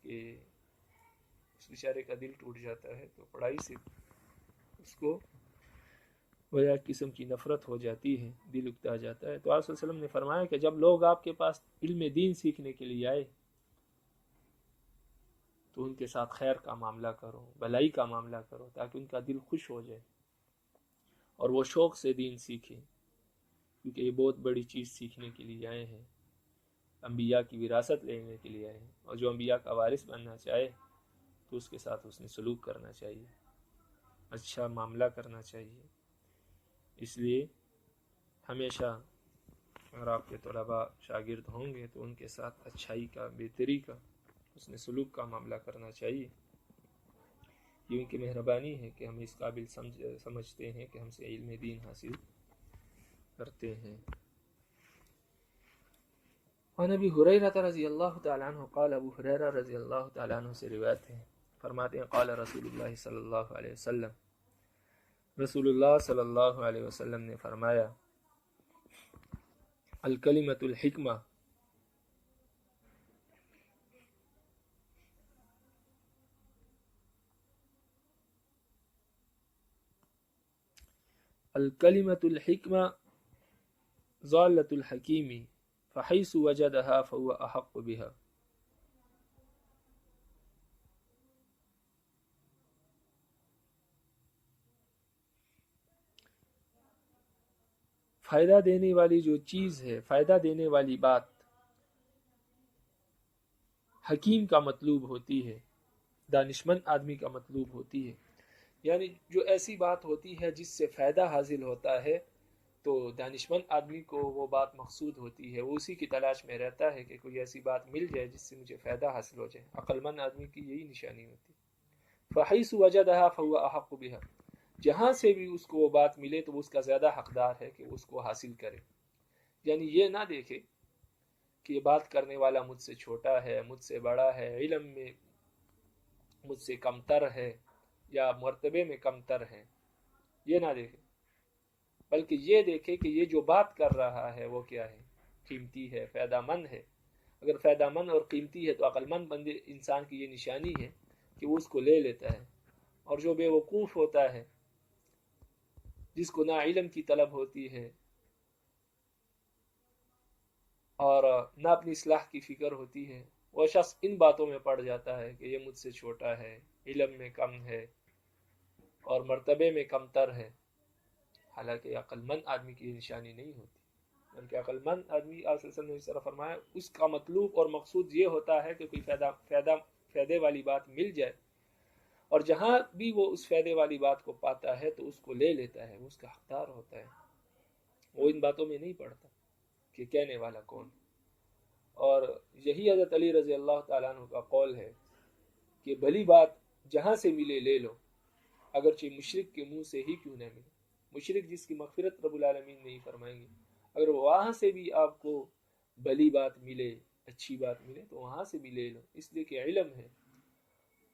کہ اس بیچارے کا دل ٹوٹ جاتا ہے، تو پڑھائی سے اس کو وہ قسم کی نفرت ہو جاتی ہے، دل اکتا جاتا ہے۔ تو آپ صلی اللہ علیہ وسلم نے فرمایا کہ جب لوگ آپ کے پاس علم دین سیکھنے کے لیے آئے تو ان کے ساتھ خیر کا معاملہ کرو، بھلائی کا معاملہ کرو، تاکہ ان کا دل خوش ہو جائے اور وہ شوق سے دین سیکھیں، کیونکہ یہ بہت بڑی چیز سیکھنے کے لیے آئے ہیں، انبیاء کی وراثت لینے کے لیے آئے ہیں، اور جو انبیاء کا وارث بننا چاہے تو اس کے ساتھ اس نے سلوک کرنا چاہیے، اچھا معاملہ کرنا چاہیے۔ اس لیے ہمیشہ اگر آپ کے طلباء شاگرد ہوں گے تو ان کے ساتھ اچھائی کا، بہتری کا، اس نے سلوک کا معاملہ کرنا چاہیے۔ یہ ان کی مہربانی ہے کہ ہم اس قابل سمجھتے ہیں کہ ہم سے علم دین حاصل کرتے ہیں۔ عن ابی ہریرہ رضی اللہ تعالیٰ عنہ قال، ابو ہریرہ رضی اللہ تعالیٰ عنہ سے روایت ہے، فرماتے ہیں قال رسول اللہ صلی اللہ علیہ وسلم، رسول اللہ صلی اللہ علیہ وسلم نے فرمایا، الکلمۃ الحکمہ، الکلمۃ الحکمہ ضالۃ الحکیم فحیث وجدها فهو احق بها. فائدہ دینے والی جو چیز ہے، فائدہ دینے والی بات حکیم کا مطلوب ہوتی ہے، دانشمند آدمی کا مطلوب ہوتی ہے. یعنی جو ایسی بات ہوتی ہے جس سے فائدہ حاصل ہوتا ہے تو دانشمند آدمی کو وہ بات مقصود ہوتی ہے، وہ اسی کی تلاش میں رہتا ہے کہ کوئی ایسی بات مل جائے جس سے مجھے فائدہ حاصل ہو جائے. عقل مند آدمی کی یہی نشانی ہوتی ہے. فحیث وجدها فهو احق بها، جہاں سے بھی اس کو وہ بات ملے تو وہ اس کا زیادہ حقدار ہے کہ اس کو حاصل کرے. یعنی یہ نہ دیکھے کہ یہ بات کرنے والا مجھ سے چھوٹا ہے، مجھ سے بڑا ہے، علم میں مجھ سے کمتر ہے یا مرتبے میں کمتر ہے، یہ نہ دیکھے، بلکہ یہ دیکھے کہ یہ جو بات کر رہا ہے وہ کیا ہے، قیمتی ہے، فائدہ مند ہے. اگر فائدہ مند اور قیمتی ہے تو عقل مند بندے انسان کی یہ نشانی ہے کہ وہ اس کو لے لیتا ہے. اور جو بے وقوف ہوتا ہے، جس کو نہ علم کی طلب ہوتی ہے اور نہ اپنی اصلاح کی فکر ہوتی ہے، وہ شخص ان باتوں میں پڑ جاتا ہے کہ یہ مجھ سے چھوٹا ہے، علم میں کم ہے اور مرتبے میں کمتر ہے. حالانکہ عقل مند آدمی کی یہ نشانی نہیں ہوتی، بلکہ عقل مند آدمی آپ صلی اللہ علیہ وسلم نے اس طرح فرمایا اس کا مطلوب اور مقصود یہ ہوتا ہے کہ کوئی فائدے والی بات مل جائے، اور جہاں بھی وہ اس فائدے والی بات کو پاتا ہے تو اس کو لے لیتا ہے، وہ اس کا حقدار ہوتا ہے. وہ ان باتوں میں نہیں پڑتا کہ کہنے والا کون. اور یہی حضرت علی رضی اللہ تعالیٰ عنہ کا قول ہے کہ بھلی بات جہاں سے ملے لے لو، اگرچہ مشرک کے منہ سے ہی کیوں نہ ملے. مشرک جس کی مغفرت رب العالمین نہیں فرمائیں گے، اگر وہاں سے بھی آپ کو بھلی بات ملے، اچھی بات ملے تو وہاں سے بھی لے لو، اس لیے کہ علم ہے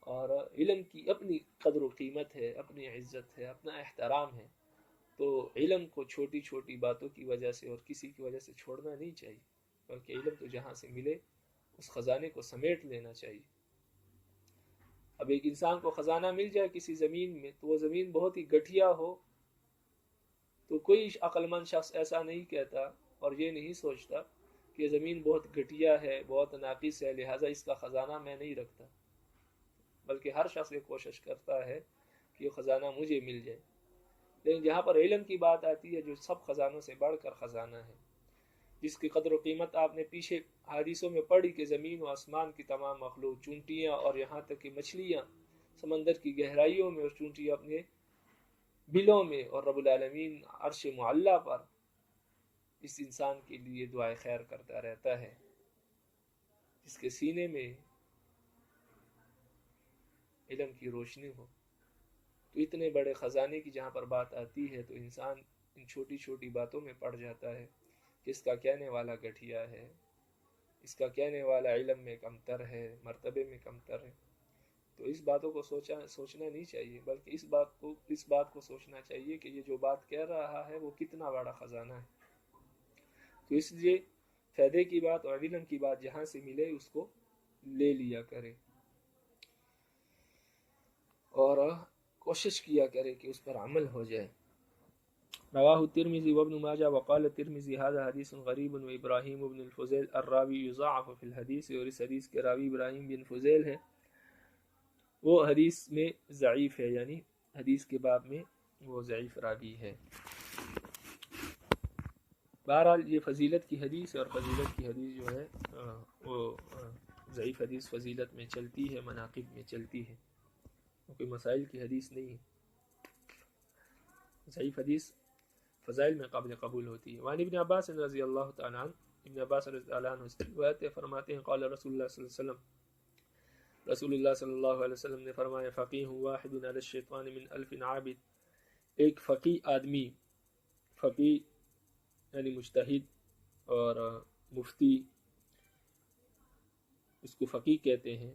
اور علم کی اپنی قدر و قیمت ہے، اپنی عزت ہے، اپنا احترام ہے. تو علم کو چھوٹی چھوٹی باتوں کی وجہ سے اور کسی کی وجہ سے چھوڑنا نہیں چاہیے، بلکہ علم تو جہاں سے ملے اس خزانے کو سمیٹ لینا چاہیے. اب ایک انسان کو خزانہ مل جائے کسی زمین میں تو وہ زمین بہت ہی گٹھیا ہو تو کوئی عقل مند شخص ایسا نہیں کہتا اور یہ نہیں سوچتا کہ زمین بہت گھٹیا ہے، بہت ناقص ہے، لہٰذا اس کا خزانہ میں نہیں رکھتا، بلکہ ہر شخص یہ کوشش کرتا ہے کہ یہ خزانہ مجھے مل جائے. لیکن جہاں پر علم کی بات آتی ہے جو سب خزانوں سے بڑھ کر خزانہ ہے، جس کی قدر و قیمت آپ نے پیچھے حدیثوں میں پڑھی کہ زمین و آسمان کی تمام مخلوق، چونٹیاں اور یہاں تک کہ مچھلیاں سمندر کی گہرائیوں میں اور چونٹیاں اپنے بلوں میں، اور رب العالمین عرش معلیٰ پر اس انسان کے لیے دعائے خیر کرتا رہتا ہے جس کے سینے میں علم کی روشنی ہو. تو اتنے بڑے خزانے کی جہاں پر بات آتی ہے تو انسان ان چھوٹی چھوٹی باتوں میں پڑ جاتا ہے کہ اس کا کہنے والا گٹھیا ہے، اس کا کہنے والا علم میں کمتر ہے، مرتبے میں کمتر ہے. تو اس باتوں کو سوچنا نہیں چاہیے، بلکہ اس بات کو سوچنا چاہیے کہ یہ جو بات کہہ رہا ہے وہ کتنا بڑا خزانہ ہے. تو اس لیے فائدے کی بات اور علم کی بات جہاں سے ملے اس کو لے لیا کرے اور کوشش کیا کرے کہ اس پر عمل ہو جائے. رواہ الترمذی وابن ماجہ وقال الترمذی هذا حدیث غریب وابراہیم بن الفضیل الراوی یضاعف فی الحدیث، اور اس حدیث کے راوی ابراہیم بن فضیل ہے، وہ حدیث میں ضعیف ہے، یعنی حدیث کے باب میں وہ ضعیف راوی ہے. بہرحال یہ فضیلت کی حدیث ہے، اور فضیلت کی حدیث جو ہے وہ ضعیف حدیث فضیلت میں چلتی ہے، مناقب میں چلتی ہے، کوئی مسائل کی حدیث نہیں ہے. ضعیف حدیث فضائل میں قابل قبول ہوتی ہے. وعن ابن عباس رضی اللہ تعالیٰ عنہ، ابن عباس رضی اللہ عنہ سے روایت فرماتے ہیں قال رسول اللہ صلی اللہ علیہ وسلم، رسول اللہ صلی اللہ علیہ وسلم نے فرمایا فقیہ واحد علی الشیطان من الف عابد، ایک فقیہ آدمی، فقیہ یعنی مجتہد اور مفتی، اس کو فقیہ کہتے ہیں،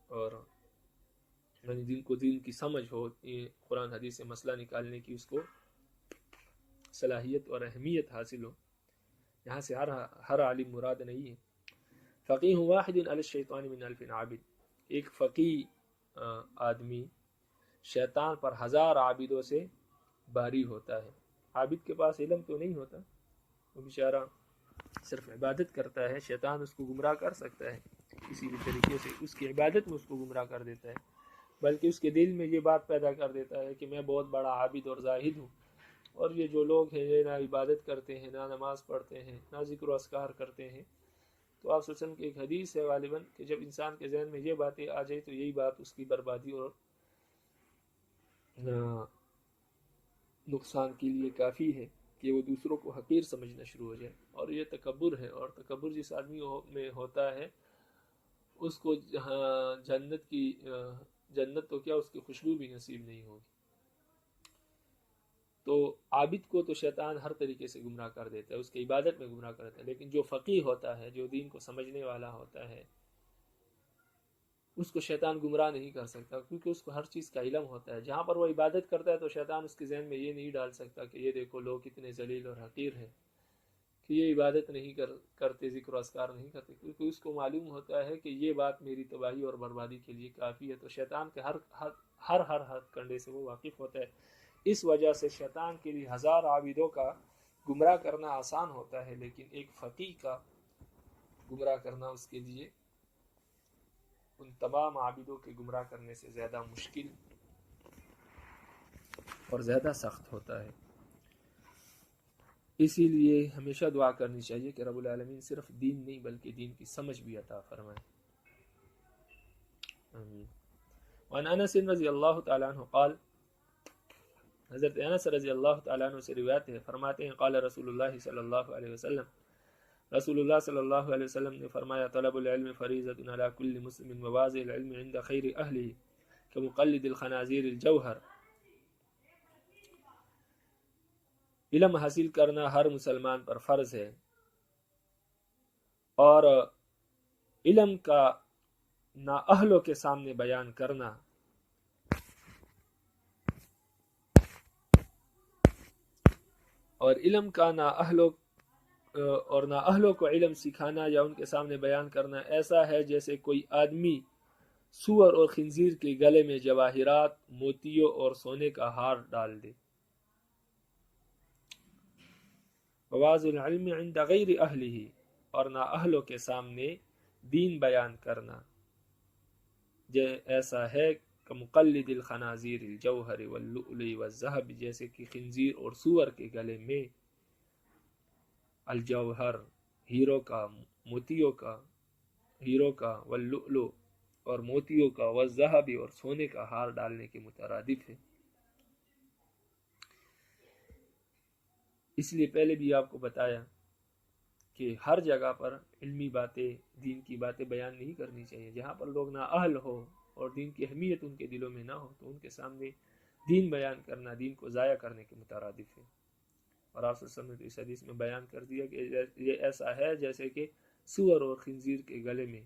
اور یعنی جن کو دین کی سمجھ ہو، قرآن حدیث سے مسئلہ نکالنے کی اس کو صلاحیت اور اہمیت حاصل ہو. یہاں سے ہر عالم مراد نہیں ہے. فقیہ واحد علی الشیطان من الف عابد، ایک فقیہ آدمی شیطان پر 1000 عابدوں سے باری ہوتا ہے۔ عابد کے پاس علم تو نہیں ہوتا، وہ بیچارہ صرف عبادت کرتا ہے، شیطان اس کو گمراہ کر سکتا ہے، اسی طریقے سے اس کی عبادت میں اس کو گمراہ کر دیتا ہے، بلکہ اس کے دل میں یہ بات پیدا کر دیتا ہے کہ میں بہت بڑا عابد اور زاہد ہوں، اور یہ جو لوگ ہیں یہ نہ عبادت کرتے ہیں، نہ نماز پڑھتے ہیں، نہ ذکر و اذکار کرتے ہیں۔ تو آپ وسلم کی ایک حدیث ہے غالباً کہ جب انسان کے ذہن میں یہ باتیں آ جائے تو یہی بات اس کی بربادی اور نقصان کے لیے کافی ہے کہ وہ دوسروں کو حقیر سمجھنا شروع ہو جائے، اور یہ تکبر ہے، اور تکبر جس آدمی میں ہوتا ہے اس کو جنت تو کیا اس کی خوشبو بھی نصیب نہیں ہوگی۔ تو عابد کو تو شیطان ہر طریقے سے گمراہ کر دیتا ہے، اس کی عبادت میں گمراہ کرتا ہے، لیکن جو فقیہ ہوتا ہے، جو دین کو سمجھنے والا ہوتا ہے، اس کو شیطان گمراہ نہیں کر سکتا، کیونکہ اس کو ہر چیز کا علم ہوتا ہے۔ جہاں پر وہ عبادت کرتا ہے تو شیطان اس کے ذہن میں یہ نہیں ڈال سکتا کہ یہ دیکھو لوگ کتنے ذلیل اور حقیر ہیں کہ یہ عبادت نہیں کرتے، ذکر و اذکار نہیں کرتے، کیونکہ اس کو معلوم ہوتا ہے کہ یہ بات میری تباہی اور بربادی کے لیے کافی ہے۔ تو شیطان کے ہر کنڈے سے وہ واقف ہوتا ہے۔ اس وجہ سے شیطان کے لیے ہزار عابدوں کا گمراہ کرنا آسان ہوتا ہے، لیکن ایک فقیہ کا گمراہ کرنا اس کے لیے ان تمام عابدوں کے گمراہ کرنے سے زیادہ مشکل اور زیادہ سخت ہوتا ہے۔ اسی لیے ہمیشہ دعا کرنی چاہیے کہ رب العالمین صرف دین نہیں بلکہ دین کی سمجھ بھی عطا فرمائے۔ آمین۔ وعن انس رضی اللہ تعالیٰ عنہ قال، حضرت انس رضی اللہ تعالیٰ عنہ سے روایت ہے، فرماتے ہیں قال رسول اللہ صلی اللہ علیہ وسلم، رسول اللہ صلی اللہ علیہ وسلم نے فرمایا طلب العلم فریضۃ علی کل مسلم وواضع العلم عند خیر اہلہ کمقلد الخنازیر الجوہر۔ علم حاصل کرنا ہر مسلمان پر فرض ہے، اور علم کا نااہلوں کے سامنے بیان کرنا اور علم کا نااہلوں کو علم سکھانا یا ان کے سامنے بیان کرنا ایسا ہے جیسے کوئی آدمی سور اور خنزیر کے گلے میں جواہرات، موتیوں اور سونے کا ہار ڈال دے۔ وواضع العلم عند غیر اہلہ، اور نااہلوں کے سامنے دین بیان کرنا ایسا ہے کمقلد الخنازیر الجوہر واللؤلؤ والذہب، جیسے کہ خنزیر اور سور کے گلے میں الجوہر ہیروں کا واللؤلؤ اور موتیوں کا والذہب اور سونے کا ہار ڈالنے کے مترادف ہے۔ اس لیے پہلے بھی آپ کو بتایا کہ ہر جگہ پر علمی باتیں، دین کی باتیں بیان نہیں کرنی چاہیے۔ جہاں پر لوگ نااہل ہو اور دین کی اہمیت ان کے دلوں میں نہ ہو تو ان کے سامنے دین بیان کرنا دین کو ضائع کرنے کے مترادف ہے۔ اور آپ صلی اللہ علیہ وسلم نے اس حدیث میں بیان کر دیا کہ یہ ایسا ہے جیسے کہ سور اور خنزیر کے گلے میں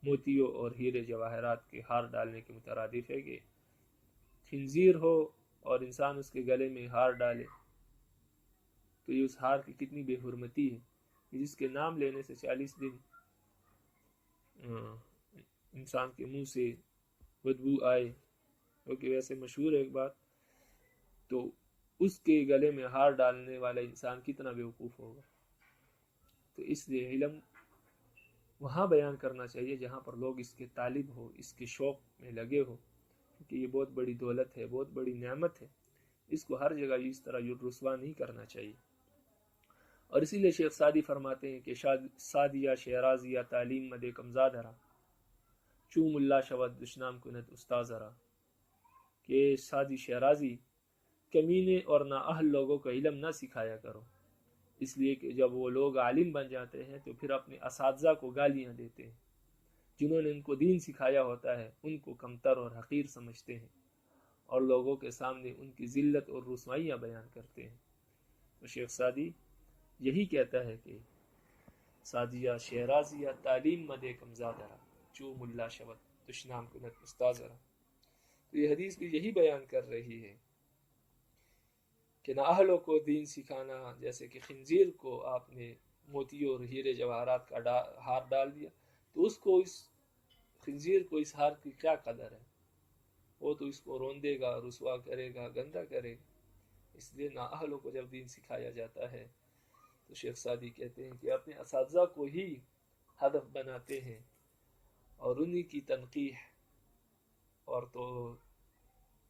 موتیوں اور ہیرے جواہرات کے ہار ڈالنے کے مترادف ہے، کہ خنزیر ہو اور انسان اس کے گلے میں ہار ڈالے تو یہ اس ہار کی کتنی بے حرمتی ہے، جس کے نام لینے سے 40 دن انسان کے منہ سے بدبو آئے، کیونکہ ویسے مشہور ہے ایک بات، تو اس کے گلے میں ہار ڈالنے والا انسان کتنا بیوقوف ہوگا۔ تو اس لیے علم وہاں بیان کرنا چاہیے جہاں پر لوگ اس کے طالب ہو، اس کے شوق میں لگے ہو، کیونکہ یہ بہت بڑی دولت ہے، بہت بڑی نعمت ہے، اس کو ہر جگہ اس طرح رسوا نہیں کرنا چاہیے۔ اور اسی لیے شیخ سعدی فرماتے ہیں کہ سعدیہ شیرازیہ تعلیم مدے کمزادرا چوم اللہ شود دشنام کنت استاذرا، کہ سعدی شیرازی کمینے اور نااہل لوگوں کو علم نہ سکھایا کرو، اس لیے کہ جب وہ لوگ عالم بن جاتے ہیں تو پھر اپنے اساتذہ کو گالیاں دیتے ہیں، جنہوں نے ان کو دین سکھایا ہوتا ہے ان کو کمتر اور حقیر سمجھتے ہیں، اور لوگوں کے سامنے ان کی ذلت اور رسوائیاں بیان کرتے ہیں۔ تو شیخ سعدی یہی کہتا ہے کہ سعدیہ شیرازیہ تعلیم مدے کمزادرا چو ملا شبت دشنام کنت استاذرا۔ تو یہ حدیث بھی یہی بیان کر رہی ہے کہ نااہلوں کو دین سکھانا، جیسے کہ خنزیر کو آپ نے موتیوں اور ہیرے جواہرات کا ہار ڈال دیا تو اس خنزیر کو اس ہار کی کیا قدر ہے، وہ تو اس کو روندے گا، رسوا کرے گا، گندا کرے گا۔ اس لیے نااہلوں کو جب دین سکھایا جاتا ہے تو شیخ سعدی کہتے ہیں کہ اپنے اساتذہ کو ہی ہدف بناتے ہیں اور انہی کی تنقیح اور تو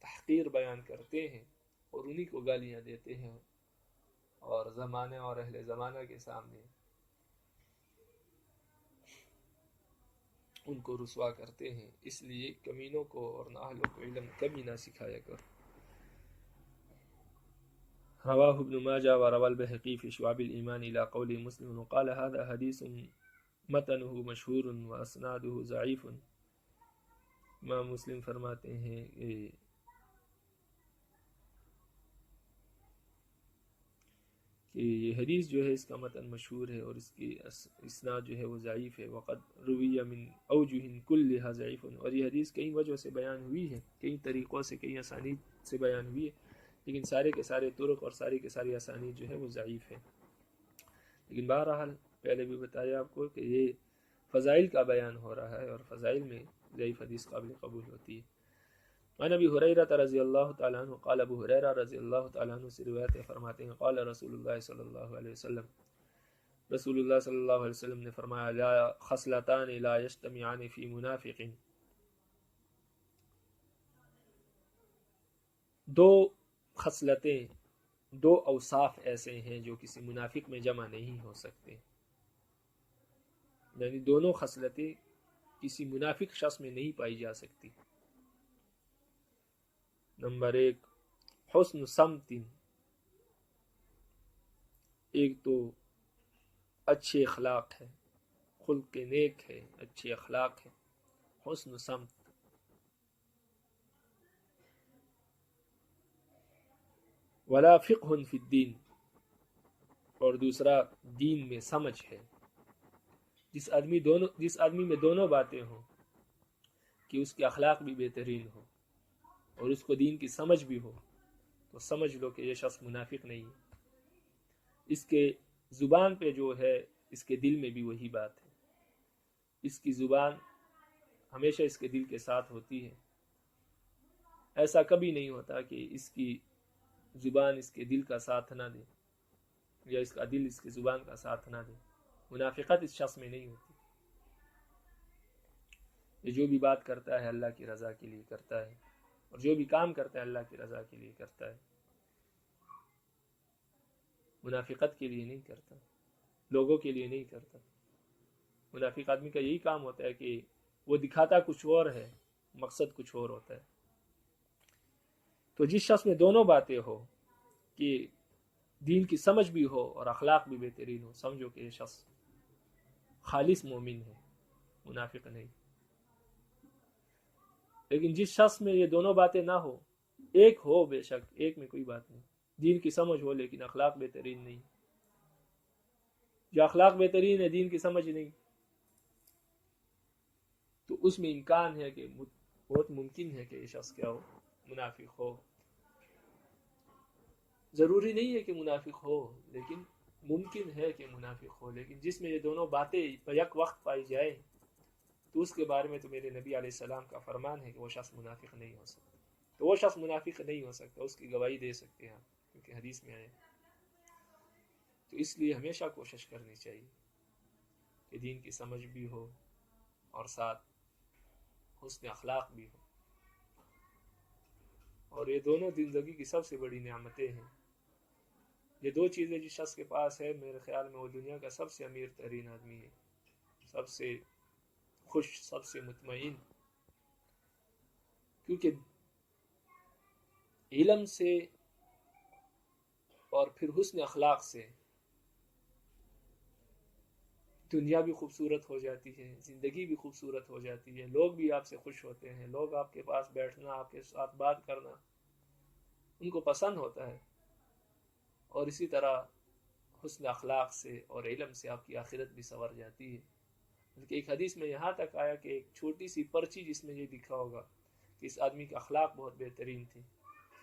تحقیر بیان کرتے ہیں اور انہی کو گالیاں دیتے ہیں اور زمانے اور اہل زمانہ کے سامنے ان کو رسوا کرتے ہیں. اس لیے کمینوں کو اور نااہلوں کو علم کبھی نہ سکھایا کر. رواہ ابن ماجہ وروى البيهقي في شعب الإيمان إلى قول مسلم وقال هذا حديث متنه مشهور واسناده ضعیف. امام مسلم فرماتے ہیں کہ یہ حدیث جو ہے اس کا متن مشہور ہے اور اس کی اسناد جو ہے وہ ضعیف ہے. وقد روی من اوجہ کلھا ضعیف، اور یہ حدیث کئی وجہ سے بیان ہوئی ہے، کئی طریقوں سے، کئی اسانید سے بیان ہوئی ہے، لیکن سارے کے سارے طرق اور ساری کے ساری اسانید جو ہے وہ ضعیف ہے. لیکن بہرحال پہلے بھی بتایا آپ کو کہ یہ فضائل کا بیان ہو رہا ہے اور فضائل میں ضعیف حدیث قابل قبول ہوتی ہے. عن ابی ہریرہ رضی اللہ تعالیٰ عنہ قال، ابو ہریرہ رضی اللہ تعالیٰ عنہ سے روایت فرماتے ہیں قال رسول اللہ صلی اللہ علیہ وسلم، رسول اللہ صلی اللہ علیہ وسلم نے فرمایا لا خصلتان لا یجتمعان فی منافق، دو خصلتیں، دو اوصاف ایسے ہیں جو کسی منافق میں جمع نہیں ہو سکتے. یعنی دونوں خصلتیں کسی منافق شخص میں نہیں پائی جا سکتی. نمبر 1 حسن سمت، ایک تو اچھے اخلاق ہے، خلق نیک ہے، اچھے اخلاق ہے، حسن سمت. ولا فقہ فی الدین، اور دوسرا دین میں سمجھ ہے. جس آدمی میں دونوں باتیں ہوں کہ اس کے اخلاق بھی بہترین ہو اور اس کو دین کی سمجھ بھی ہو، تو سمجھ لو کہ یہ شخص منافق نہیں ہے. اس کے زبان پہ جو ہے اس کے دل میں بھی وہی بات ہے. اس کی زبان ہمیشہ اس کے دل کے ساتھ ہوتی ہے. ایسا کبھی نہیں ہوتا کہ اس کی زبان اس کے دل کا ساتھ نہ دے یا اس کا دل اس کی زبان کا ساتھ نہ دے. منافقت اس شخص میں نہیں ہوتی. یہ جو بھی بات کرتا ہے اللہ کی رضا کے لیے کرتا ہے اور جو بھی کام کرتا ہے اللہ کی رضا کے لیے کرتا ہے، منافقت کے لیے نہیں کرتا، لوگوں کے لیے نہیں کرتا. منافق آدمی کا یہی کام ہوتا ہے کہ وہ دکھاتا کچھ اور ہے، مقصد کچھ اور ہوتا ہے. تو جس شخص میں دونوں باتیں ہو کہ دین کی سمجھ بھی ہو اور اخلاق بھی بہترین ہو، سمجھو کہ یہ شخص خالص مومن ہے، منافق نہیں. لیکن جس شخص میں یہ دونوں باتیں نہ ہو، ایک ہو بے شک، ایک میں کوئی بات نہیں، دین کی سمجھ ہو لیکن اخلاق بہترین نہیں، جو اخلاق بہترین ہے دین کی سمجھ نہیں، تو اس میں امکان ہے کہ بہت ممکن ہے کہ یہ شخص کیا ہو، منافق ہو. ضروری نہیں ہے کہ منافق ہو، لیکن ممکن ہے کہ منافق ہو. لیکن جس میں یہ دونوں باتیں یک وقت پائی جائے تو اس کے بارے میں تو میرے نبی علیہ السلام کا فرمان ہے کہ وہ شخص منافق نہیں ہو سکتا. تو وہ شخص منافق نہیں ہو سکتا، اس کی گواہی دے سکتے ہیں کیونکہ حدیث میں آئے. تو اس لیے ہمیشہ کوشش کرنی چاہیے کہ دین کی سمجھ بھی ہو اور ساتھ حسن اخلاق بھی ہو. اور یہ دونوں زندگی کی سب سے بڑی نعمتیں ہیں. یہ دو چیزیں جس شخص کے پاس ہے، میرے خیال میں وہ دنیا کا سب سے امیر ترین آدمی ہے، سب سے خوش، سب سے مطمئن. کیونکہ علم سے اور پھر حسن اخلاق سے دنیا بھی خوبصورت ہو جاتی ہے، زندگی بھی خوبصورت ہو جاتی ہے، لوگ بھی آپ سے خوش ہوتے ہیں، لوگ آپ کے پاس بیٹھنا، آپ کے ساتھ بات کرنا ان کو پسند ہوتا ہے. اور اسی طرح حسن اخلاق سے اور علم سے آپ کی آخرت بھی سنور جاتی ہے. بلکہ ایک حدیث میں یہاں تک آیا کہ ایک چھوٹی سی پرچی جس میں یہ لکھا ہوگا کہ اس آدمی کا اخلاق بہت بہترین تھی،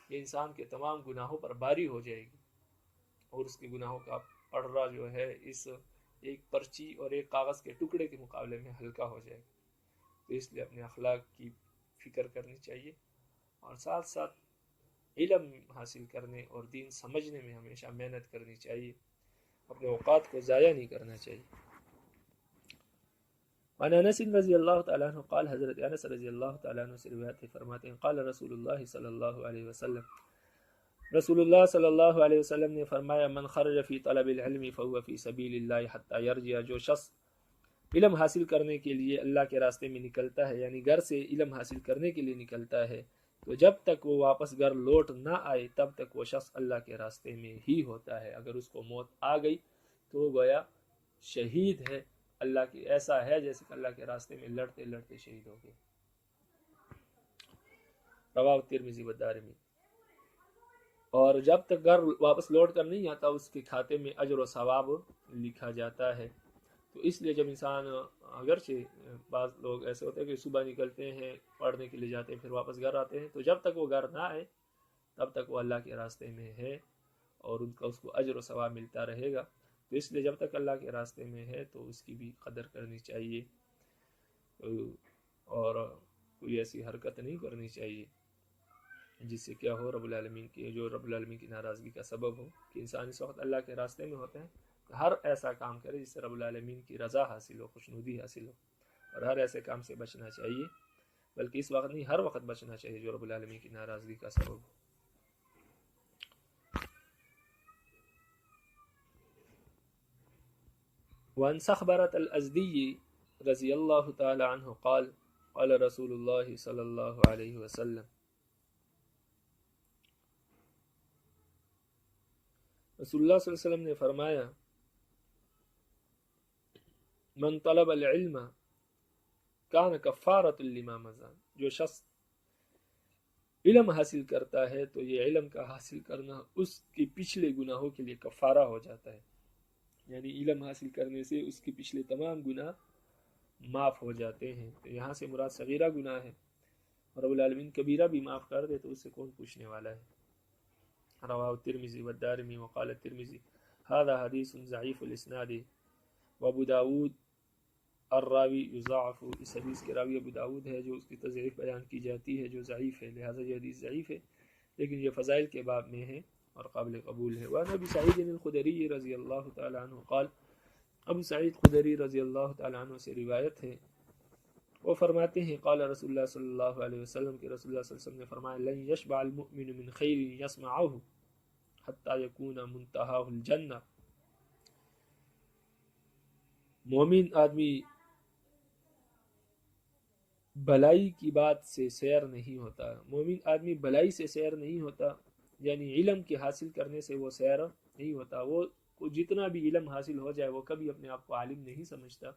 یہ انسان کے تمام گناہوں پر باری ہو جائے گی اور اس کے گناہوں کا پڑھنا جو ہے اس ایک پرچی اور ایک کاغذ کے ٹکڑے کے مقابلے میں ہلکا ہو جائے گا. تو اس لیے اپنے اخلاق کی فکر کرنی چاہیے اور ساتھ ساتھ علم حاصل کرنے اور دین سمجھنے میں ہمیشہ محنت کرنی چاہیے، اپنے اوقات کو ضائع نہیں کرنا چاہیے۔ وعن انس رضی اللہ تعالیٰ عنہ قال، حضرت انس رضی اللہ تعالیٰ عنہ سے روایت فرماتے ہیں، قال رسول اللہ صلی اللہ علیہ وسلم، رسول اللہ صلی اللہ علیہ وسلم نے فرمایا، من خرج فی طلب العلم فهو فی سبیل اللہ حتی یرجع، جو شخص علم حاصل کرنے کے لیے اللہ کے راستے میں نکلتا ہے، یعنی گھر سے علم حاصل کرنے کے لیے نکلتا ہے، تو جب تک وہ واپس گھر لوٹ نہ آئے تب تک وہ شخص اللہ کے راستے میں ہی ہوتا ہے۔ اگر اس کو موت آ گئی تو وہ گویا شہید ہے، اللہ کی ایسا ہے جیسے کہ اللہ کے راستے میں لڑتے لڑتے شہید ہو گئے۔ رواہ ترمذی و دارمی۔ اور جب تک گھر واپس لوٹ کر نہیں آتا اس کے کھاتے میں اجر و ثواب لکھا جاتا ہے۔ تو اس لیے جب انسان، اگرچہ بعض لوگ ایسے ہوتے ہیں کہ صبح نکلتے ہیں پڑھنے کے لیے جاتے ہیں پھر واپس گھر آتے ہیں، تو جب تک وہ گھر نہ آئے تب تک وہ اللہ کے راستے میں ہے اور ان کا اس کو اجر و ثواب ملتا رہے گا۔ تو اس لیے جب تک اللہ کے راستے میں ہے تو اس کی بھی قدر کرنی چاہیے اور کوئی ایسی حرکت نہیں کرنی چاہیے جس سے کیا ہو، رب العالمین کی ناراضگی کا سبب ہو۔ کہ انسان اس وقت اللہ کے راستے میں ہوتے ہیں تو ہر ایسا کام کرے جس سے رب العالمین کی رضا حاصل ہو، خوشنودی حاصل ہو، اور ہر ایسے کام سے بچنا چاہیے، بلکہ اس وقت نہیں ہر وقت بچنا چاہیے جو رب العالمین کی ناراضگی کا سبب ہو۔ وعن صخبرة الأزدي رضی اللہ تعالی عنہ قال، قال رسول اللہ صلی اللہ علیہ وسلم، رسول اللہ صلی اللہ علیہ وسلم نے فرمایا، من طلب العلم کان کفارۃ لما مضى، جو شخص علم حاصل کرتا ہے تو یہ علم کا حاصل کرنا اس کے پچھلے گناہوں کے لیے کفارہ ہو جاتا ہے، یعنی علم حاصل کرنے سے اس کے پچھلے تمام گناہ معاف ہو جاتے ہیں۔ تو یہاں سے مراد صغیرہ گناہ ہے، اور رب العالمین کبیرہ بھی معاف کر دے تو اس سے کون پوچھنے والا ہے۔ رواہ الترمذی والدارمی وقال الترمذی هذا حدیث ضعیف الاسناد وابو داود الراوی یضاعف، اس حدیث کے راوی ابو داود ہے جو اس کی تضعیف بیان کی جاتی ہے جو ضعیف ہے، لہذا یہ حدیث ضعیف ہے، لیکن یہ فضائل کے باب میں ہے اور قابل قبول ہے۔ وعن ابی سعید الخدری رضی اللہ تعالی عنہ قال، ابو سعید خدری رضی اللہ تعالی عنہ سے روایت ہے، وہ فرماتے ہیں، قال رسول اللہ صلی اللہ علیہ وسلم، کہ رسول اللہ صلی اللہ علیہ وسلم نے فرمایا، لن یشبع المؤمن من خیر یسمعه حتی یکون منتہاہ الجنہ، مومن آدمی بھلائی کی بات سے سیر نہیں ہوتا، مومن آدمی بھلائی سے سیر نہیں ہوتا، یعنی علم کے حاصل کرنے سے وہ سیر نہیں ہوتا۔ وہ جتنا بھی علم حاصل ہو جائے وہ کبھی اپنے آپ کو عالم نہیں سمجھتا،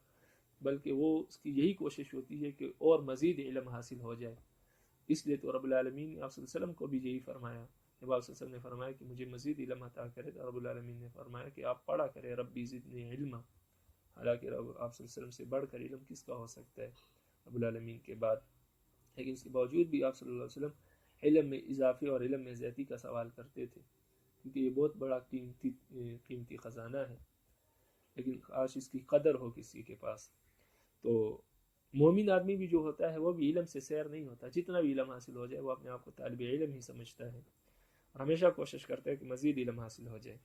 بلکہ وہ اس کی یہی کوشش ہوتی ہے کہ اور مزید علم حاصل ہو جائے۔ اس لیے تو رب العالمین نے آپ صلی اللہ علیہ وسلم کو بھی یہی فرمایا، جب آپ صلی اللہ علیہ وسلم نے فرمایا کہ مجھے مزید علم عطا کرے، تو رب العالمین نے فرمایا کہ آپ پڑھا کرے، ربی زدنی علما، حالانکہ آپ صلی اللہ علیہ وسلم سے بڑھ کر علم کس کا ہو سکتا ہے رب العالمین کے بعد، لیکن اس کے باوجود بھی آپ صلی اللہ علیہ وسلم علم میں اضافے اور علم میں زیادتی کا سوال کرتے تھے، کیونکہ یہ بہت بڑا قیمتی خزانہ ہے، لیکن کاش اس کی قدر ہو کسی کے پاس۔ تو مومن آدمی بھی جو ہوتا ہے وہ بھی علم سے سیر نہیں ہوتا، جتنا بھی علم حاصل ہو جائے وہ اپنے آپ کو طالب علم ہی سمجھتا ہے اور ہمیشہ کوشش کرتا ہے کہ مزید علم حاصل ہو جائے۔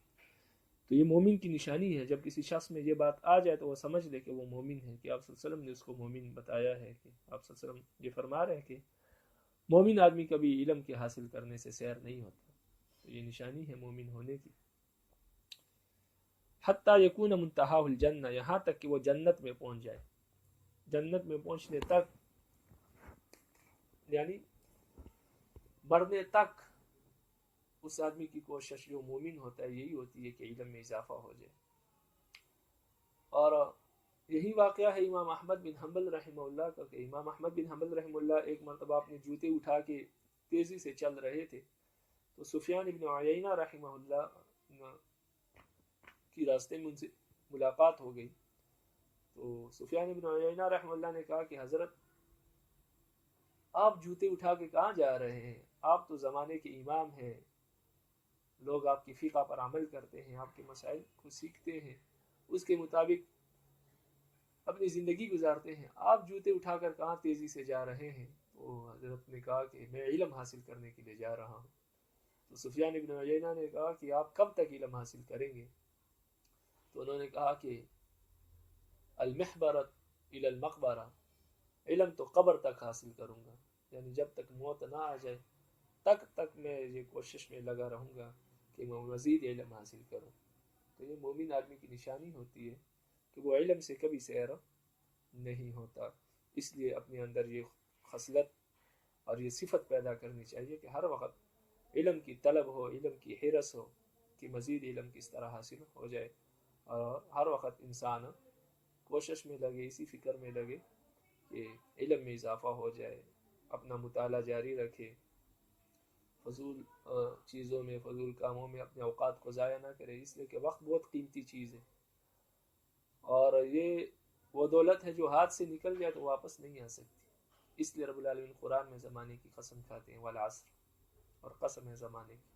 تو یہ مومن کی نشانی ہے، جب کسی شخص میں یہ بات آ جائے تو وہ سمجھ لے کہ وہ مومن ہے، کہ آپ صلی اللہ علیہ وسلم نے اس کو مومن بتایا ہے، کہ آپ صلی اللہ علیہ وسلم یہ فرما رہے ہیں کہ مومن آدمی کبھی علم کے حاصل کرنے سے سیر نہیں ہوتا۔ تو یہ نشانی ہے مومن ہونے کی۔ حتی یکون منتہا الجنہ، یہاں تک کہ وہ جنت میں پہنچ جائے، جنت میں پہنچنے تک یعنی مرنے تک اس آدمی کی کوشش جو مومن ہوتا ہے یہی ہوتی ہے کہ علم میں اضافہ ہو جائے۔ اور یہی واقعہ ہے امام احمد بن حنبل رحمہ اللہ کا، کہ امام احمد بن حنبل رحمہ اللہ ایک مرتبہ اپنے جوتے اٹھا کے تیزی سے چل رہے تھے، تو سفیان بن عیینہ رحمہ اللہ کی راستے میں ان سے ملاقات ہو گئی۔ تو سفیان بن عیینہ رحمہ اللہ نے کہا کہ حضرت آپ جوتے اٹھا کے کہاں جا رہے ہیں؟ آپ تو زمانے کے امام ہیں، لوگ آپ کی فقہ پر عمل کرتے ہیں، آپ کے مسائل کو سیکھتے ہیں، اس کے مطابق اپنی زندگی گزارتے ہیں، آپ جوتے اٹھا کر کہاں تیزی سے جا رہے ہیں؟ تو حضرت نے کہا کہ میں علم حاصل کرنے کے لیے جا رہا ہوں۔ تو سفیان ابن عیینہ نے کہا کہ آپ کب تک علم حاصل کریں گے؟ تو انہوں نے کہا کہ المحبرۃ الی المقبرہ، علم تو قبر تک حاصل کروں گا، یعنی جب تک موت نہ آ جائے تک میں یہ کوشش میں لگا رہوں گا کہ میں مزید علم حاصل کروں۔ تو یہ مومن آدمی کی نشانی ہوتی ہے کہ وہ علم سے کبھی سیر نہیں ہوتا۔ اس لیے اپنے اندر یہ خصلت اور یہ صفت پیدا کرنی چاہیے کہ ہر وقت علم کی طلب ہو، علم کی حرص ہو کہ مزید علم کس طرح حاصل ہو جائے، اور ہر وقت انسان کوشش میں لگے، اسی فکر میں لگے کہ علم میں اضافہ ہو جائے، اپنا مطالعہ جاری رکھے، فضول چیزوں میں، فضول کاموں میں اپنے اوقات کو ضائع نہ کرے، اس لیے کہ وقت بہت قیمتی چیز ہے، اور یہ وہ دولت ہے جو ہاتھ سے نکل جائے تو واپس نہیں آ سکتی۔ اس لیے رب العالمین قرآن میں زمانے کی قسم کھاتے ہیں، والعصر، اور قسم ہے زمانے کی۔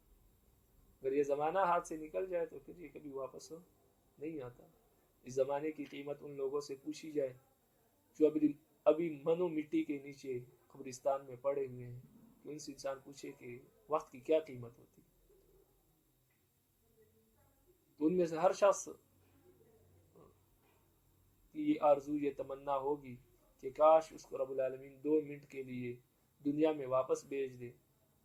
اگر یہ زمانہ ہاتھ سے نکل جائے تو پھر یہ کبھی واپس نہیں آتا۔ اس زمانے کی قیمت ان لوگوں سے پوچھی جائے جو ابھی من و مٹی کے نیچے قبرستان میں پڑے ہوئے ہیں، کہ ان سے انسان پوچھے کہ وقت کی کیا قیمت ہوتی، تو ان میں سے ہر شخص کی یہ آرزو، یہ تمنا ہوگی کہ کاش اس کو رب العالمین 2 منٹ کے لیے دنیا میں واپس بھیج دے،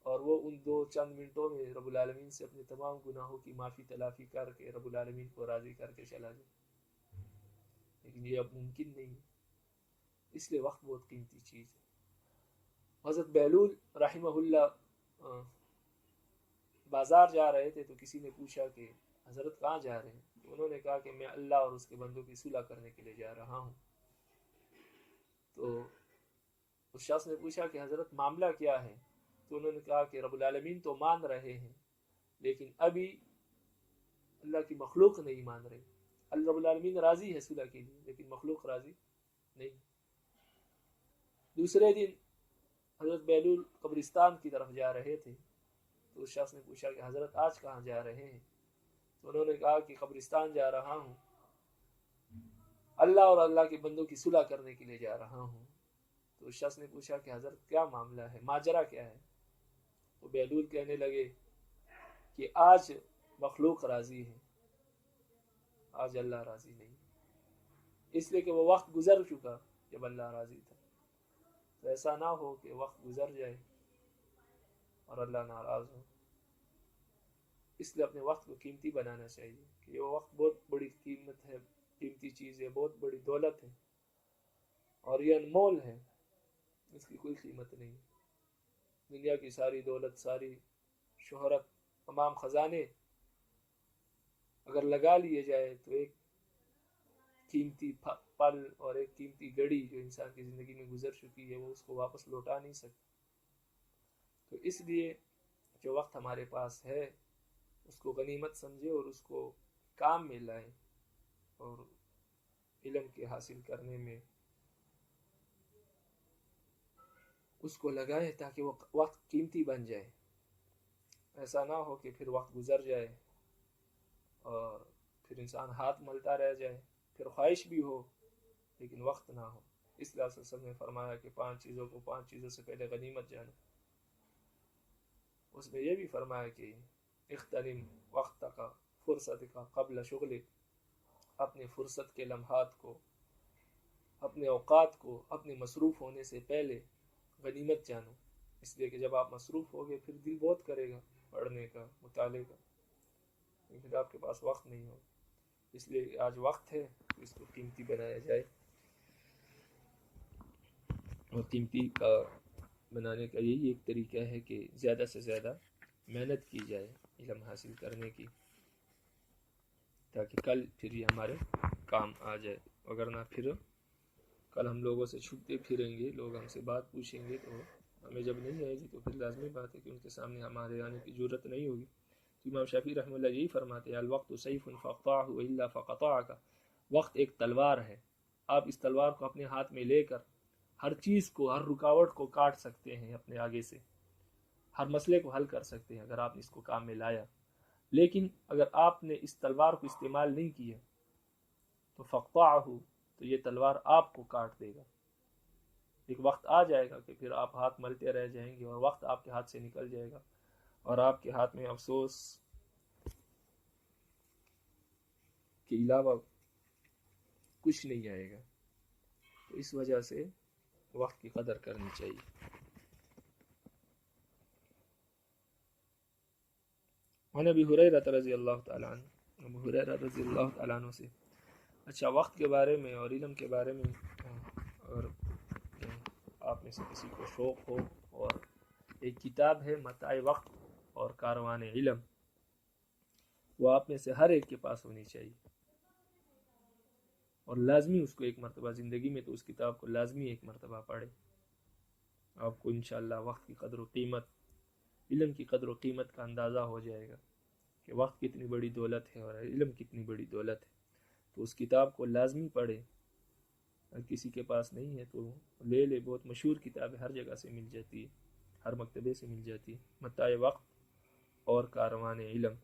اور وہ ان 2 چند منٹوں میں رب العالمین سے اپنے تمام گناہوں کی معافی تلافی کر کے رب العالمین کو راضی کر کے چلا جائے، لیکن یہ اب ممکن نہیں ہے۔ اس لیے وقت بہت قیمتی چیز ہے۔ حضرت بہلول رحمہ اللہ بازار جا رہے تھے تو کسی نے پوچھا کہ حضرت کہاں جا رہے ہیں؟ تو انہوں نے کہا کہ میں اللہ اور اس کے بندوں کی صلح کرنے کے لیے جا رہا ہوں۔ تو اس شخص نے پوچھا کہ حضرت معاملہ کیا ہے؟ تو انہوں نے کہا کہ رب العالمین تو مان رہے ہیں، لیکن ابھی اللہ کی مخلوق نہیں مان رہی۔ اللہ رب العالمین راضی ہے صلح کے لیے، لیکن مخلوق راضی نہیں۔ دوسرے دن حضرت بہلول قبرستان کی طرف جا رہے تھے تو اس شخص نے پوچھا کہ حضرت آج کہاں جا رہے ہیں؟ تو انہوں نے کہا کہ قبرستان جا رہا ہوں، اللہ اور اللہ کے بندوں کی صلح کرنے کے لیے جا رہا ہوں۔ تو اس شخص نے پوچھا کہ حضرت کیا معاملہ ہے، ماجرا کیا ہے؟ تو بہلول کہنے لگے کہ آج مخلوق راضی ہے، آج اللہ راضی نہیں، اس لیے کہ وہ وقت گزر چکا جب اللہ راضی تھا۔ تو ایسا نہ ہو کہ وقت گزر جائے اور اللہ ناراض ہو۔ اس لیے اپنے وقت کو قیمتی بنانا چاہیے کہ یہ وقت بہت بڑی قیمت ہے، قیمتی چیز ہے، بہت بڑی دولت ہے، اور یہ انمول ہے، اس کی کوئی قیمت نہیں۔ دنیا کی ساری دولت، ساری شہرت، تمام خزانے اگر لگا لیے جائے تو ایک قیمتی پل اور ایک قیمتی گھڑی جو انسان کی زندگی میں گزر چکی ہے وہ اس کو واپس لوٹا نہیں سکتی۔ تو اس لیے جو وقت ہمارے پاس ہے اس کو غنیمت سمجھے اور اس کو کام میں لائیں اور علم کے حاصل کرنے میں اس کو لگائیں تاکہ وہ وقت قیمتی بن جائے۔ ایسا نہ ہو کہ پھر وقت گزر جائے اور پھر انسان ہاتھ ملتا رہ جائے، پھر خواہش بھی ہو لیکن وقت نہ ہو۔ اس لیے صلی اللہ علیہ وسلم نے فرمایا کہ 5 چیزوں سے پہلے غنیمت جانو۔ اس میں یہ بھی فرمایا کہ اغتنم وقتک فرصتک قبل شغلک، اپنے فرصت کے لمحات کو، اپنے اوقات کو اپنے مصروف ہونے سے پہلے غنیمت جانو، اس لیے کہ جب آپ مصروف ہوگے پھر دل بہت کرے گا پڑھنے کا، مطالعے کا، لیکن آپ کے پاس وقت نہیں ہو۔ اس لیے آج وقت ہے تو اس کو قیمتی بنایا جائے، اور قیمتی کا بنانے کا یہی ایک طریقہ ہے کہ زیادہ سے زیادہ محنت کی جائے علم حاصل کرنے کی، تاکہ کل پھر یہ ہمارے کام آ جائے، وگرنہ پھر کل ہم لوگوں سے چھپتے پھریں گے، لوگ ہم سے بات پوچھیں گے تو ہمیں جب نہیں آئے گی تو پھر لازمی بات ہے کہ ان کے سامنے ہمارے آنے کی جرت نہیں ہوگی۔ تو امام شافعی رحمہ اللہ یہی فرماتے ہیں الوقت سیف فاقطعہ الا فقطعک، وقت ایک تلوار ہے، آپ اس تلوار کو اپنے ہاتھ میں لے کر ہر چیز کو، ہر رکاوٹ کو کاٹ سکتے ہیں اپنے آگے سے، ہر مسئلے کو حل کر سکتے ہیں اگر آپ نے اس کو کام میں لایا، لیکن اگر آپ نے اس تلوار کو استعمال نہیں کیا تو فقطعہ، تو یہ تلوار آپ کو کاٹ دے گا۔ ایک وقت آ جائے گا کہ پھر آپ ہاتھ ملتے رہ جائیں گے اور وقت آپ کے ہاتھ سے نکل جائے گا، اور آپ کے ہاتھ میں افسوس کے علاوہ کچھ نہیں آئے گا. تو اس وجہ سے وقت کی قدر کرنی چاہیے. عن ابی ہریرہ رضی اللہ تعالیٰ عنہ، ابو ہریرہ رضی اللہ تعالیٰ عنہ سے اچھا وقت کے بارے میں اور علم کے بارے میں، اور آپ میں سے کسی کو شوق ہو، اور ایک کتاب ہے متاع وقت اور کاروان علم، وہ آپ میں سے ہر ایک کے پاس ہونی چاہیے، اور لازمی اس کو ایک مرتبہ زندگی میں تو اس کتاب کو لازمی ایک مرتبہ پڑھے. آپ کو انشاءاللہ وقت کی قدر و قیمت، علم کی قدر و قیمت کا اندازہ ہو جائے گا کہ وقت کتنی بڑی دولت ہے اور علم کتنی بڑی دولت ہے. تو اس کتاب کو لازمی پڑھے. اگر کسی کے پاس نہیں ہے تو لے لے، بہت مشہور کتاب ہے، ہر جگہ سے مل جاتی ہے، ہر مکتبے سے مل جاتی ہے، متاع وقت اور کاروان علم.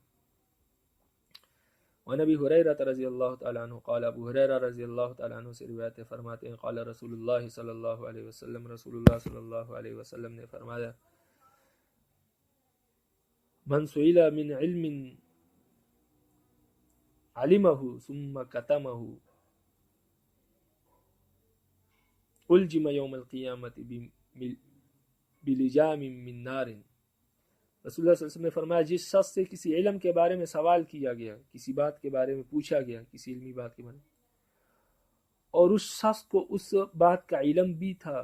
وعن ابی ہریرہ رضی اللہ تعالیٰ عنہ قال، ابو ہریرہ رضی اللہ تعالیٰ عنہ سے روایت ہے، فرماتے ہیں قال رسول اللہ صلی اللہ علیہ وسلم، رسول اللہ صلی اللہ علیہ وسلم نے فرمایا، من سئل من علم علمه ثم كتمه الجم یوم القیامت بلجام من نار. رسول اللہ صلی اللہ علیہ وسلم نے فرمایا، جس شخص سے کسی علم کے بارے میں سوال کیا گیا، کسی بات کے بارے میں پوچھا گیا، کسی علمی بات کے بارے میں، اور اس شخص کو اس بات کا علم بھی تھا،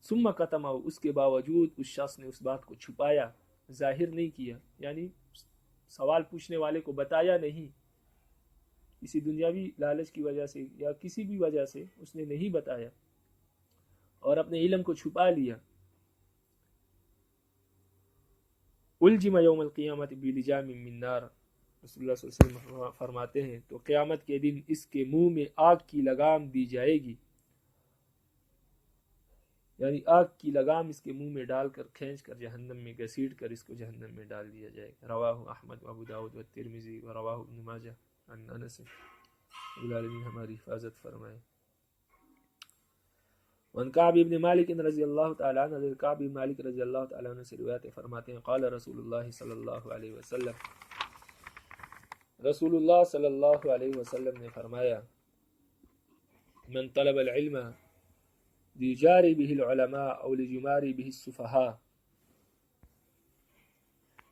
ثم کتمہ، اس کے باوجود اس شخص نے اس بات کو چھپایا، ظاہر نہیں کیا، یعنی سوال پوچھنے والے کو بتایا نہیں، کسی دنیاوی لالچ کی وجہ سے یا کسی بھی وجہ سے اس نے نہیں بتایا اور اپنے علم کو چھپا لیا، الجم یوم القیامت بلجام من نار، رسول اللہ صلی اللہ علیہ وسلم فرماتے ہیں تو قیامت کے دن اس کے منہ میں آگ کی لگام دی جائے گی، یعنی آگ کی لگام اس کے منہ میں ڈال کر کھینچ کر جہنم میں گھسیٹ کر اس کو جہنم میں ڈال دیا جائے گا. رواہ احمد و ابو داؤد و ترمذی و رواہ ابن ماجہ عن انس. رب العالمین ہماری حفاظت فرمائے. وان کعب ابن مالک رضی اللہ تعالیٰ عنہ، کعب ابن مالک رضی اللہ تعالیٰ عنہ سے روایت فرماتے ہیں قال رسول اللہ صلی اللہ علیہ وسلم، رسول اللہ صلی اللہ علیہ وسلم نے فرمایا، من طلب العلم لیجاری به العلماء او لجماری به السفہاء،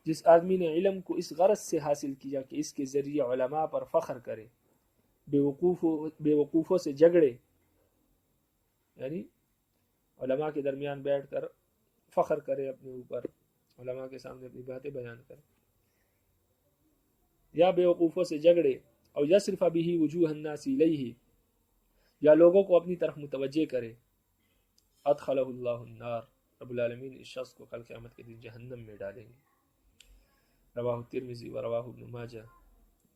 جس آدمی نے علم کو اس غرض سے حاصل کیا کہ اس کے ذریعے علماء پر فخر کرے، بے وقوفوں سے جھگڑے، یعنی علماء کے درمیان بیٹھ کر فخر کرے اپنے اوپر، علماء کے سامنے اپنی باتیں بیان کرے، یا بے وقوفوں سے جھگڑے، او یصرف به وجوہ الناس الیہ، یا لوگوں کو اپنی طرف متوجہ کرے، ادخلہ اللہ النار، رب العالمین اس شخص کو کل قیامت کے دن جہنم میں ڈالیں گے. رواہ ترمذی و رواہ ابن ماجہ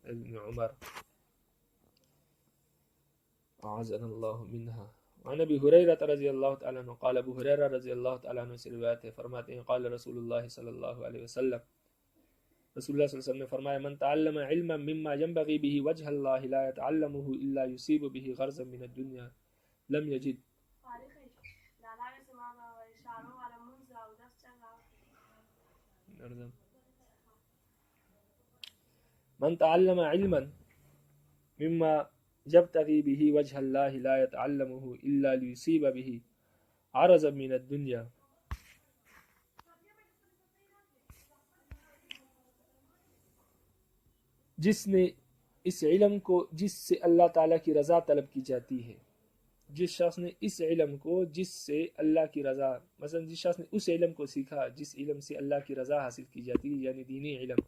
ابن عمر اعاذنا اللہ منہا. عن ابی ہریرہ رضی اللہ تعالیٰ عنہ قال، ابو ہریرہ رضی اللہ تعالیٰ عنہ سے روایت ہے، فرماتے ہیں قال رسول اللہ صلی اللہ علیہ وسلم، رسول اللہ صلی اللہ علیہ وسلم نے فرمایا، من تعلم علما مما ينبغي به وجه الله لا يتعلمه الا يصيب به غرضا من الدنيا لم يجد. من تعلم علما مما يبتغي به وجه الله لا يتعلمه الا ليصيب به عرضا من الدنيا، جس نے اس علم کو جس سے اللہ تعالیٰ کی رضا طلب کی جاتی ہے، جس شخص نے اس علم کو جس سے اللہ کی رضا، مثلا جس شخص نے اس علم کو سیکھا جس علم سے اللہ کی رضا حاصل کی جاتی ہے، یعنی دینی علم،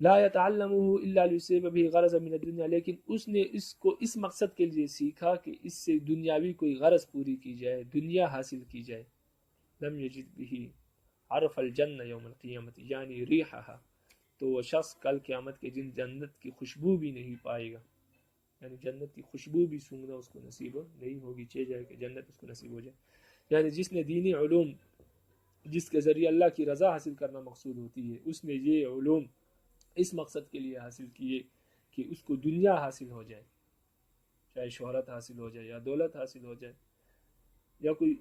لا يتعلمه الا ليصيب به غرضا من الدنيا، لیکن اس نے اس کو اس مقصد کے لیے سیکھا کہ اس سے دنیاوی کوئی غرض پوری کی جائے، دنیا حاصل کی جائے، لم يجد به عرف الجنہ یوم القیامت، یعنی ریحہا، تو وہ شخص کل قیامت کے دن جنت کی خوشبو بھی نہیں پائے گا، یعنی جنت کی خوشبو بھی سونگنا اس کو نصیب نہیں ہوگی، چہ جائے کہ جنت اس کو نصیب ہو جائے. یعنی جس نے دینی علوم جس کے ذریعے اللہ کی رضا حاصل کرنا مقصود ہوتی ہے، اس نے یہ علوم اس مقصد کے لیے حاصل کیے کہ اس کو دنیا حاصل ہو جائے، چاہے شہرت حاصل ہو جائے یا دولت حاصل ہو جائے یا کوئی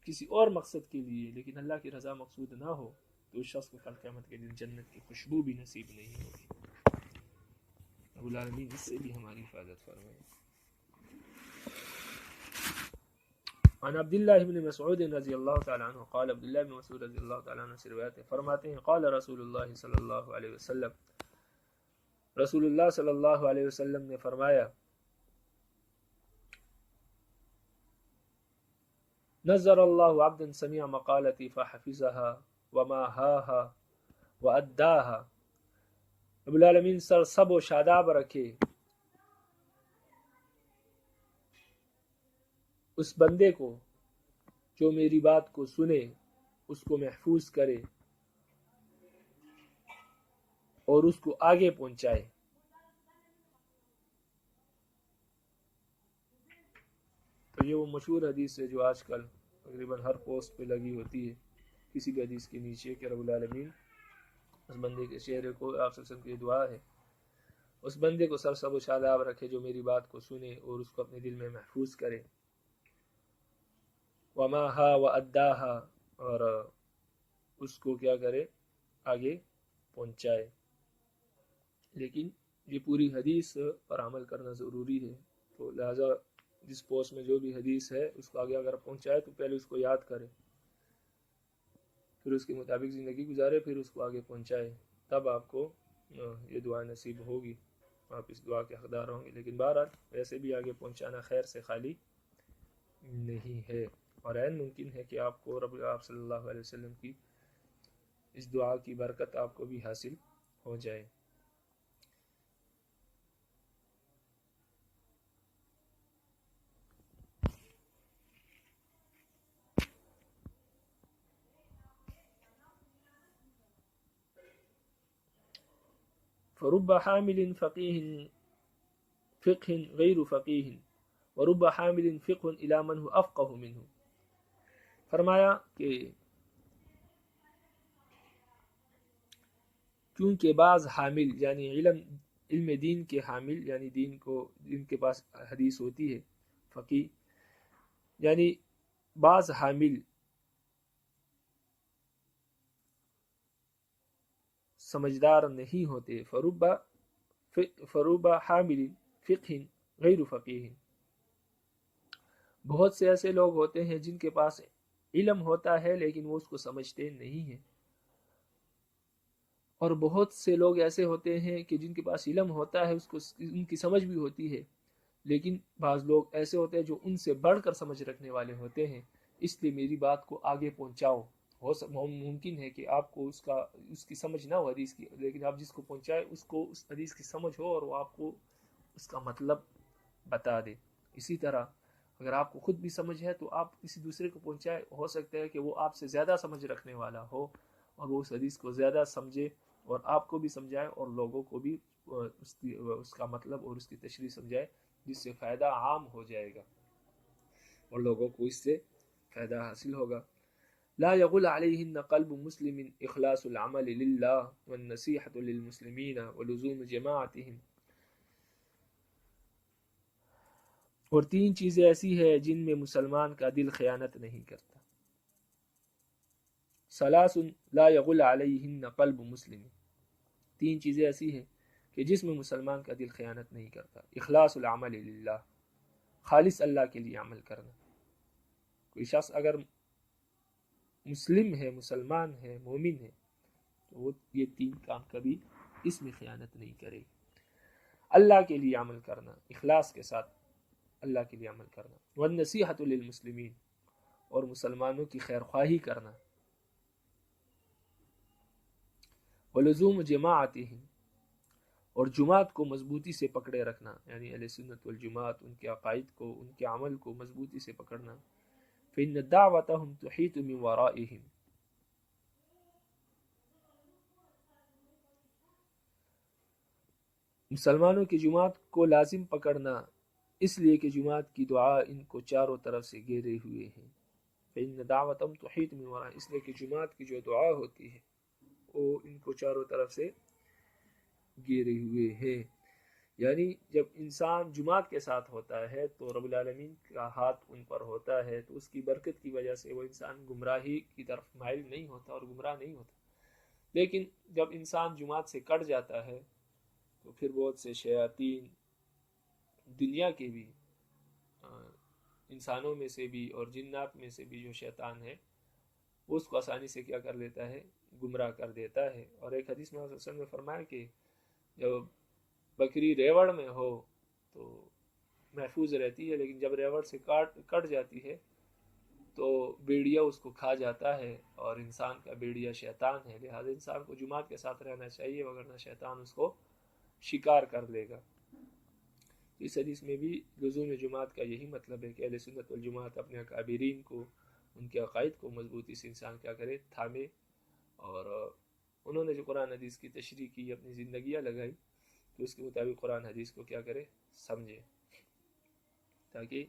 کسی اور مقصد کے لیے لیکن اللہ کی رضا مقصود نہ ہو تو اس شخص کو کل قیامت کے دن جنت کی خوشبو بھی نصیب نہیں ہوگی۔ رب العالمین اس سے بھی ہماری حفاظت فرمائے۔ عن عبداللہ بن مسعود رضی اللہ تعالیٰ عنہ قال، عبداللہ بن مسعود رضی اللہ تعالیٰ عنہ سے روایت ہے، فرماتے ہیں قال رسول اللہ صلی اللہ علیہ وسلم، رسول اللہ صلی اللہ علیہ وسلم نے فرمایا، نظر اللہ عبدا سمع مقالتی فحفظها وماہاها واداها، رب العالمین سر سب و شاداب رکھے اس بندے کو جو میری بات کو سنے، اس کو محفوظ کرے اور اس کو آگے پہنچائے۔ تو یہ وہ مشہور حدیث ہے جو آج کل تقریباً ہر پوسٹ پہ لگی ہوتی ہے کسی بھی حدیث کے نیچے کہ رب العالمین اس بندے کے چہرے کو، آپ صلی اللہ علیہ وسلم کی دعا ہے، اس بندے کو سر سب و شاداب رکھے جو میری بات کو سنے اور اس کو اپنے دل میں محفوظ کرے، وماہا واداہا، اور اس کو کیا کرے، آگے پہنچائے۔ لیکن یہ پوری حدیث پر عمل کرنا ضروری ہے، تو لہذا جس پوسٹ میں جو بھی حدیث ہے اس کو آگے اگر پہنچائے تو پہلے اس کو یاد کرے، پھر اس کے مطابق زندگی گزارے، پھر اس کو آگے پہنچائے، تب آپ کو یہ دعا نصیب ہوگی، آپ اس دعا کے حقدار ہوں گے۔ لیکن بہرحال ویسے بھی آگے پہنچانا خیر سے خالی نہیں ہے، اور عین ممکن ہے کہ آپ کو آپ صلی اللہ علیہ وسلم کی اس دعا کی برکت آپ کو بھی حاصل ہو جائے۔ فرب حامل فقہ غیر فقیہ ورب حامل فقہ الی من هو افقہ منہ، فرمایا کہ کیونکہ بعض حامل یعنی علم دین کے حامل یعنی دین کے پاس حدیث ہوتی ہے، فقیہ یعنی بعض حامل سمجھدار نہیں ہوتے، فرب حامل فقہ غیر فقیہ، بہت سے ایسے لوگ ہوتے ہیں جن کے پاس علم ہوتا ہے لیکن وہ اس کو سمجھتے نہیں ہیں، اور بہت سے لوگ ایسے ہوتے ہیں کہ جن کے پاس علم ہوتا ہے، اس کو ان کی سمجھ بھی ہوتی ہے، لیکن بعض لوگ ایسے ہوتے ہیں جو ان سے بڑھ کر سمجھ رکھنے والے ہوتے ہیں، اس لیے میری بات کو آگے پہنچاؤ۔ ممکن ہے کہ آپ کو اس کی سمجھ نہ ہو حدیث کی، لیکن آپ جس کو پہنچائے اس کو اس حدیث کی سمجھ ہو اور وہ آپ کو اس کا مطلب بتا دے۔ اسی طرح اگر آپ کو خود بھی سمجھ ہے تو آپ کسی دوسرے کو پہنچائے، ہو سکتا ہے کہ وہ آپ سے زیادہ سمجھ رکھنے والا ہو اور وہ اس حدیث کو زیادہ سمجھے اور آپ کو بھی سمجھائے اور لوگوں کو بھی اس کا مطلب اور اس کی تشریح سمجھائے، جس سے فائدہ عام ہو جائے گا اور لوگوں کو اس سے فائدہ حاصل ہوگا۔ لا يغل عليهن قلب مسلم اخلاص العمل للہ والنصیحة للمسلمین ولزوم جماعتهم، اور تین چیزیں ایسی ہیں جن میں مسلمان کا دل خیانت نہیں کرتا۔ ثلاث لا يغل عليهن قلب مسلم، تین چیزیں ایسی ہیں کہ جس میں مسلمان کا دل خیانت نہیں کرتا۔ اخلاص العمل للہ، خالص اللہ کے لیے عمل کرنا۔ کوئی شخص اگر مسلم ہے، مسلمان ہے، مومن ہے، تو وہ یہ تین کام کبھی اس میں خیانت نہیں کرے گی۔ اللہ کے لیے عمل کرنا، اخلاص کے ساتھ اللہ کے لیے عمل کرنا، والنصیحۃ للمسلمین، اور مسلمانوں کی خیر خواہی کرنا، ولزوم جماعتہم، اور جماعت کو مضبوطی سے پکڑے رکھنا، یعنی اہل سنت والجماعت، ان کے عقائد کو، ان کے عمل کو مضبوطی سے پکڑنا۔ فإن دعوتهم تحيط من ورائهم، مسلمانوں کی جماعت کو لازم پکڑنا اس لیے کہ جماعت کی دعا ان کو چاروں طرف سے گھیرے ہوئے ہیں۔ فإن دعوتهم تحيط من ورائهم، اس لیے کہ جماعت کی جو دعا ہوتی ہے وہ ان کو چاروں طرف سے گھیرے ہوئے ہیں۔ یعنی جب انسان جماعت کے ساتھ ہوتا ہے تو رب العالمین کا ہاتھ ان پر ہوتا ہے، تو اس کی برکت کی وجہ سے وہ انسان گمراہی کی طرف مائل نہیں ہوتا اور گمراہ نہیں ہوتا۔ لیکن جب انسان جماعت سے کٹ جاتا ہے تو پھر بہت سے شیاطین دنیا کے بھی، انسانوں میں سے بھی اور جنات میں سے بھی جو شیطان ہے، اس کو آسانی سے کیا کر لیتا ہے، گمراہ کر دیتا ہے۔ اور ایک حدیث میں صلی اللہ علیہ وسلم نے فرمایا کہ جب بکری ریوڑ میں ہو تو محفوظ رہتی ہے، لیکن جب ریوڑ سے کٹ جاتی ہے تو بیڑیا اس کو کھا جاتا ہے، اور انسان کا بیڑیا شیطان ہے، لہذا انسان کو جماعت کے ساتھ رہنا چاہیے، وگرنہ شیطان اس کو شکار کر لے گا۔ اس حدیث میں بھی لزوم جماعت کا یہی مطلب ہے کہ اہل سنت والجماعت اپنے اکابرین کو، ان کے عقائد کو مضبوطی سے انسان کیا کرے، تھامے، اور انہوں نے جو قرآن حدیث کی تشریح کی، اپنی زندگیاں لگائی، تو اس کے مطابق قرآن حدیث کو کیا کرے، سمجھے، تاکہ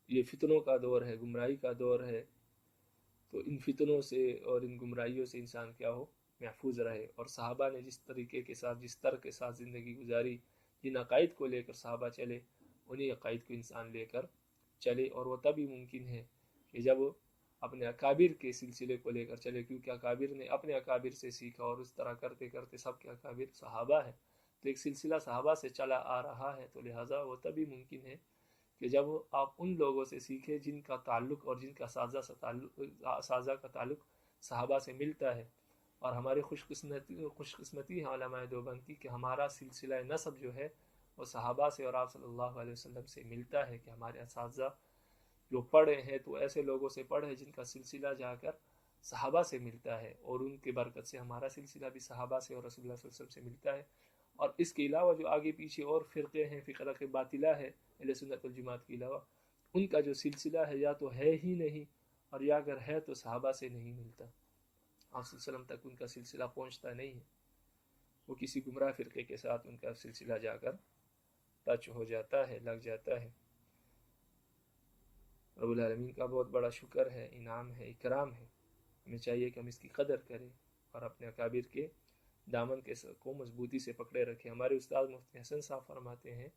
یہ فتنوں کا دور ہے، گمراہی کا دور ہے، تو ان فتنوں سے اور ان گمراہیوں سے انسان کیا ہو، محفوظ رہے۔ اور صحابہ نے جس طریقے کے ساتھ، جس طرح کے ساتھ زندگی گزاری، جن عقائد کو لے کر صحابہ چلے، انہی عقائد کو انسان لے کر چلے، اور وہ تبھی ممکن ہے کہ جب اپنے اکابر کے سلسلے کو لے کر چلے، کیونکہ اکابر نے اپنے اکابر سے سیکھا، اور اس طرح کرتے کرتے سب کے اکابر صحابہ ہے، تو ایک سلسلہ صحابہ سے چلا آ رہا ہے، تو لہٰذا وہ تبھی ممکن ہے کہ جب آپ ان لوگوں سے سیکھیں جن کا تعلق اور جن کا سازہ کا تعلق صحابہ سے ملتا ہے۔ اور ہماری خوش قسمتی ہے علماء دیوبند کی کہ ہمارا سلسلہ نسب جو ہے وہ صحابہ سے اور آپ صلی اللہ علیہ وسلم سے ملتا ہے، کہ ہمارے اساتذہ جو پڑھے ہیں تو ایسے لوگوں سے پڑھے جن کا سلسلہ جا کر صحابہ سے ملتا ہے، اور ان کی برکت سے ہمارا سلسلہ بھی صحابہ سے اور رسول اللہ صلی اللہ علیہ وسلم سے ملتا ہے۔ اور اس کے علاوہ جو آگے پیچھے اور فرقے ہیں، فرقہ باطلہ ہے اہل سنت والجماعت کے علاوہ، ان کا جو سلسلہ ہے یا تو ہے ہی نہیں، اور یا اگر ہے تو صحابہ سے نہیں ملتا، آپ صلی اللہ علیہ وسلم تک ان کا سلسلہ پہنچتا نہیں ہے، وہ کسی گمراہ فرقے کے ساتھ ان کا سلسلہ جا کر ٹچ ہو جاتا ہے، لگ جاتا ہے۔ رب العالمین کا بہت بڑا شکر ہے، انعام ہے، اکرام ہے، ہمیں چاہیے کہ ہم اس کی قدر کریں اور اپنے اکابر کے دامن کو مضبوطی سے پکڑے رکھیں۔ ہمارے استاد مفتی حسن صاحب فرماتے ہیں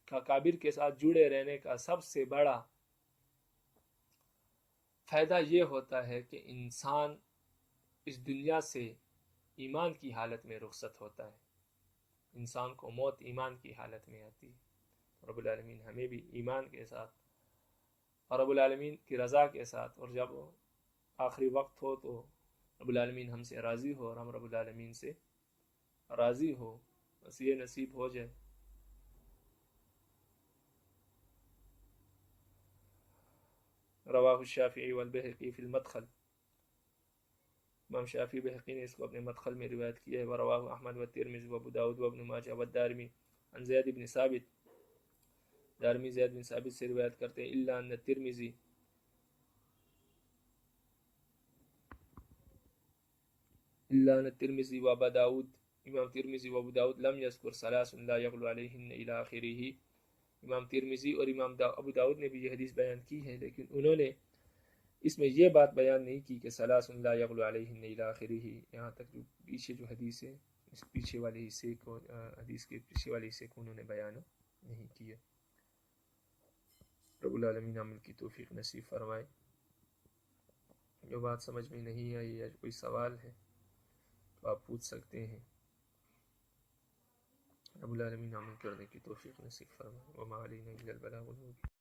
کہ اکابر کے ساتھ جڑے رہنے کا سب سے بڑا فائدہ یہ ہوتا ہے کہ انسان اس دنیا سے ایمان کی حالت میں رخصت ہوتا ہے، انسان کو موت ایمان کی حالت میں آتی ہے۔ رب العالمین ہمیں بھی ایمان کے ساتھ اور رب العالمین کی رضا کے ساتھ، اور جب آخری وقت ہو تو رب العالمین ہم سے راضی ہو اور ہم رب العالمین سے راضی ہو، بس یہ نصیب ہو جائے۔ رواہ الشافعی والبہقی فی المدخل، امام شافعی بہقی نے اس کو اپنے مدخل میں روایت کیا ہے۔ ورواہ احمد والترمذی وابو داؤد وابن ماجہ والدارمی عن زید بن ثابت، دارمی زید بن ثابت سے روایت کرتے ہیں، الا ان الترمذی وابا داؤد، امام ترمذی وابو داؤد لم یذکر ثلاث لا یغلو علیہن الی آخرہ، امام ترمذی اور امام ابو داؤد نے بھی یہ حدیث بیان کی ہے، لیکن انہوں نے اس میں یہ بات بیان نہیں کی کہ ثلاث لا یغلو علیہن الی آخرہ، یہاں تک جو پیچھے جو حدیث ہے، اس پیچھے والے حصے کو، حدیث کے پیچھے والے حصے کو انہوں نے بیان نہیں کیا۔ رب العالمین عمل کی توفیق نصیب فرمائے۔ جو بات سمجھ میں نہیں آئی یا کوئی سوال ہے تو آپ پوچھ سکتے ہیں۔ رب العالمین عمل کرنے کی توفیق نصیب فرمائے۔ وما علینا الا البلاغ المبین۔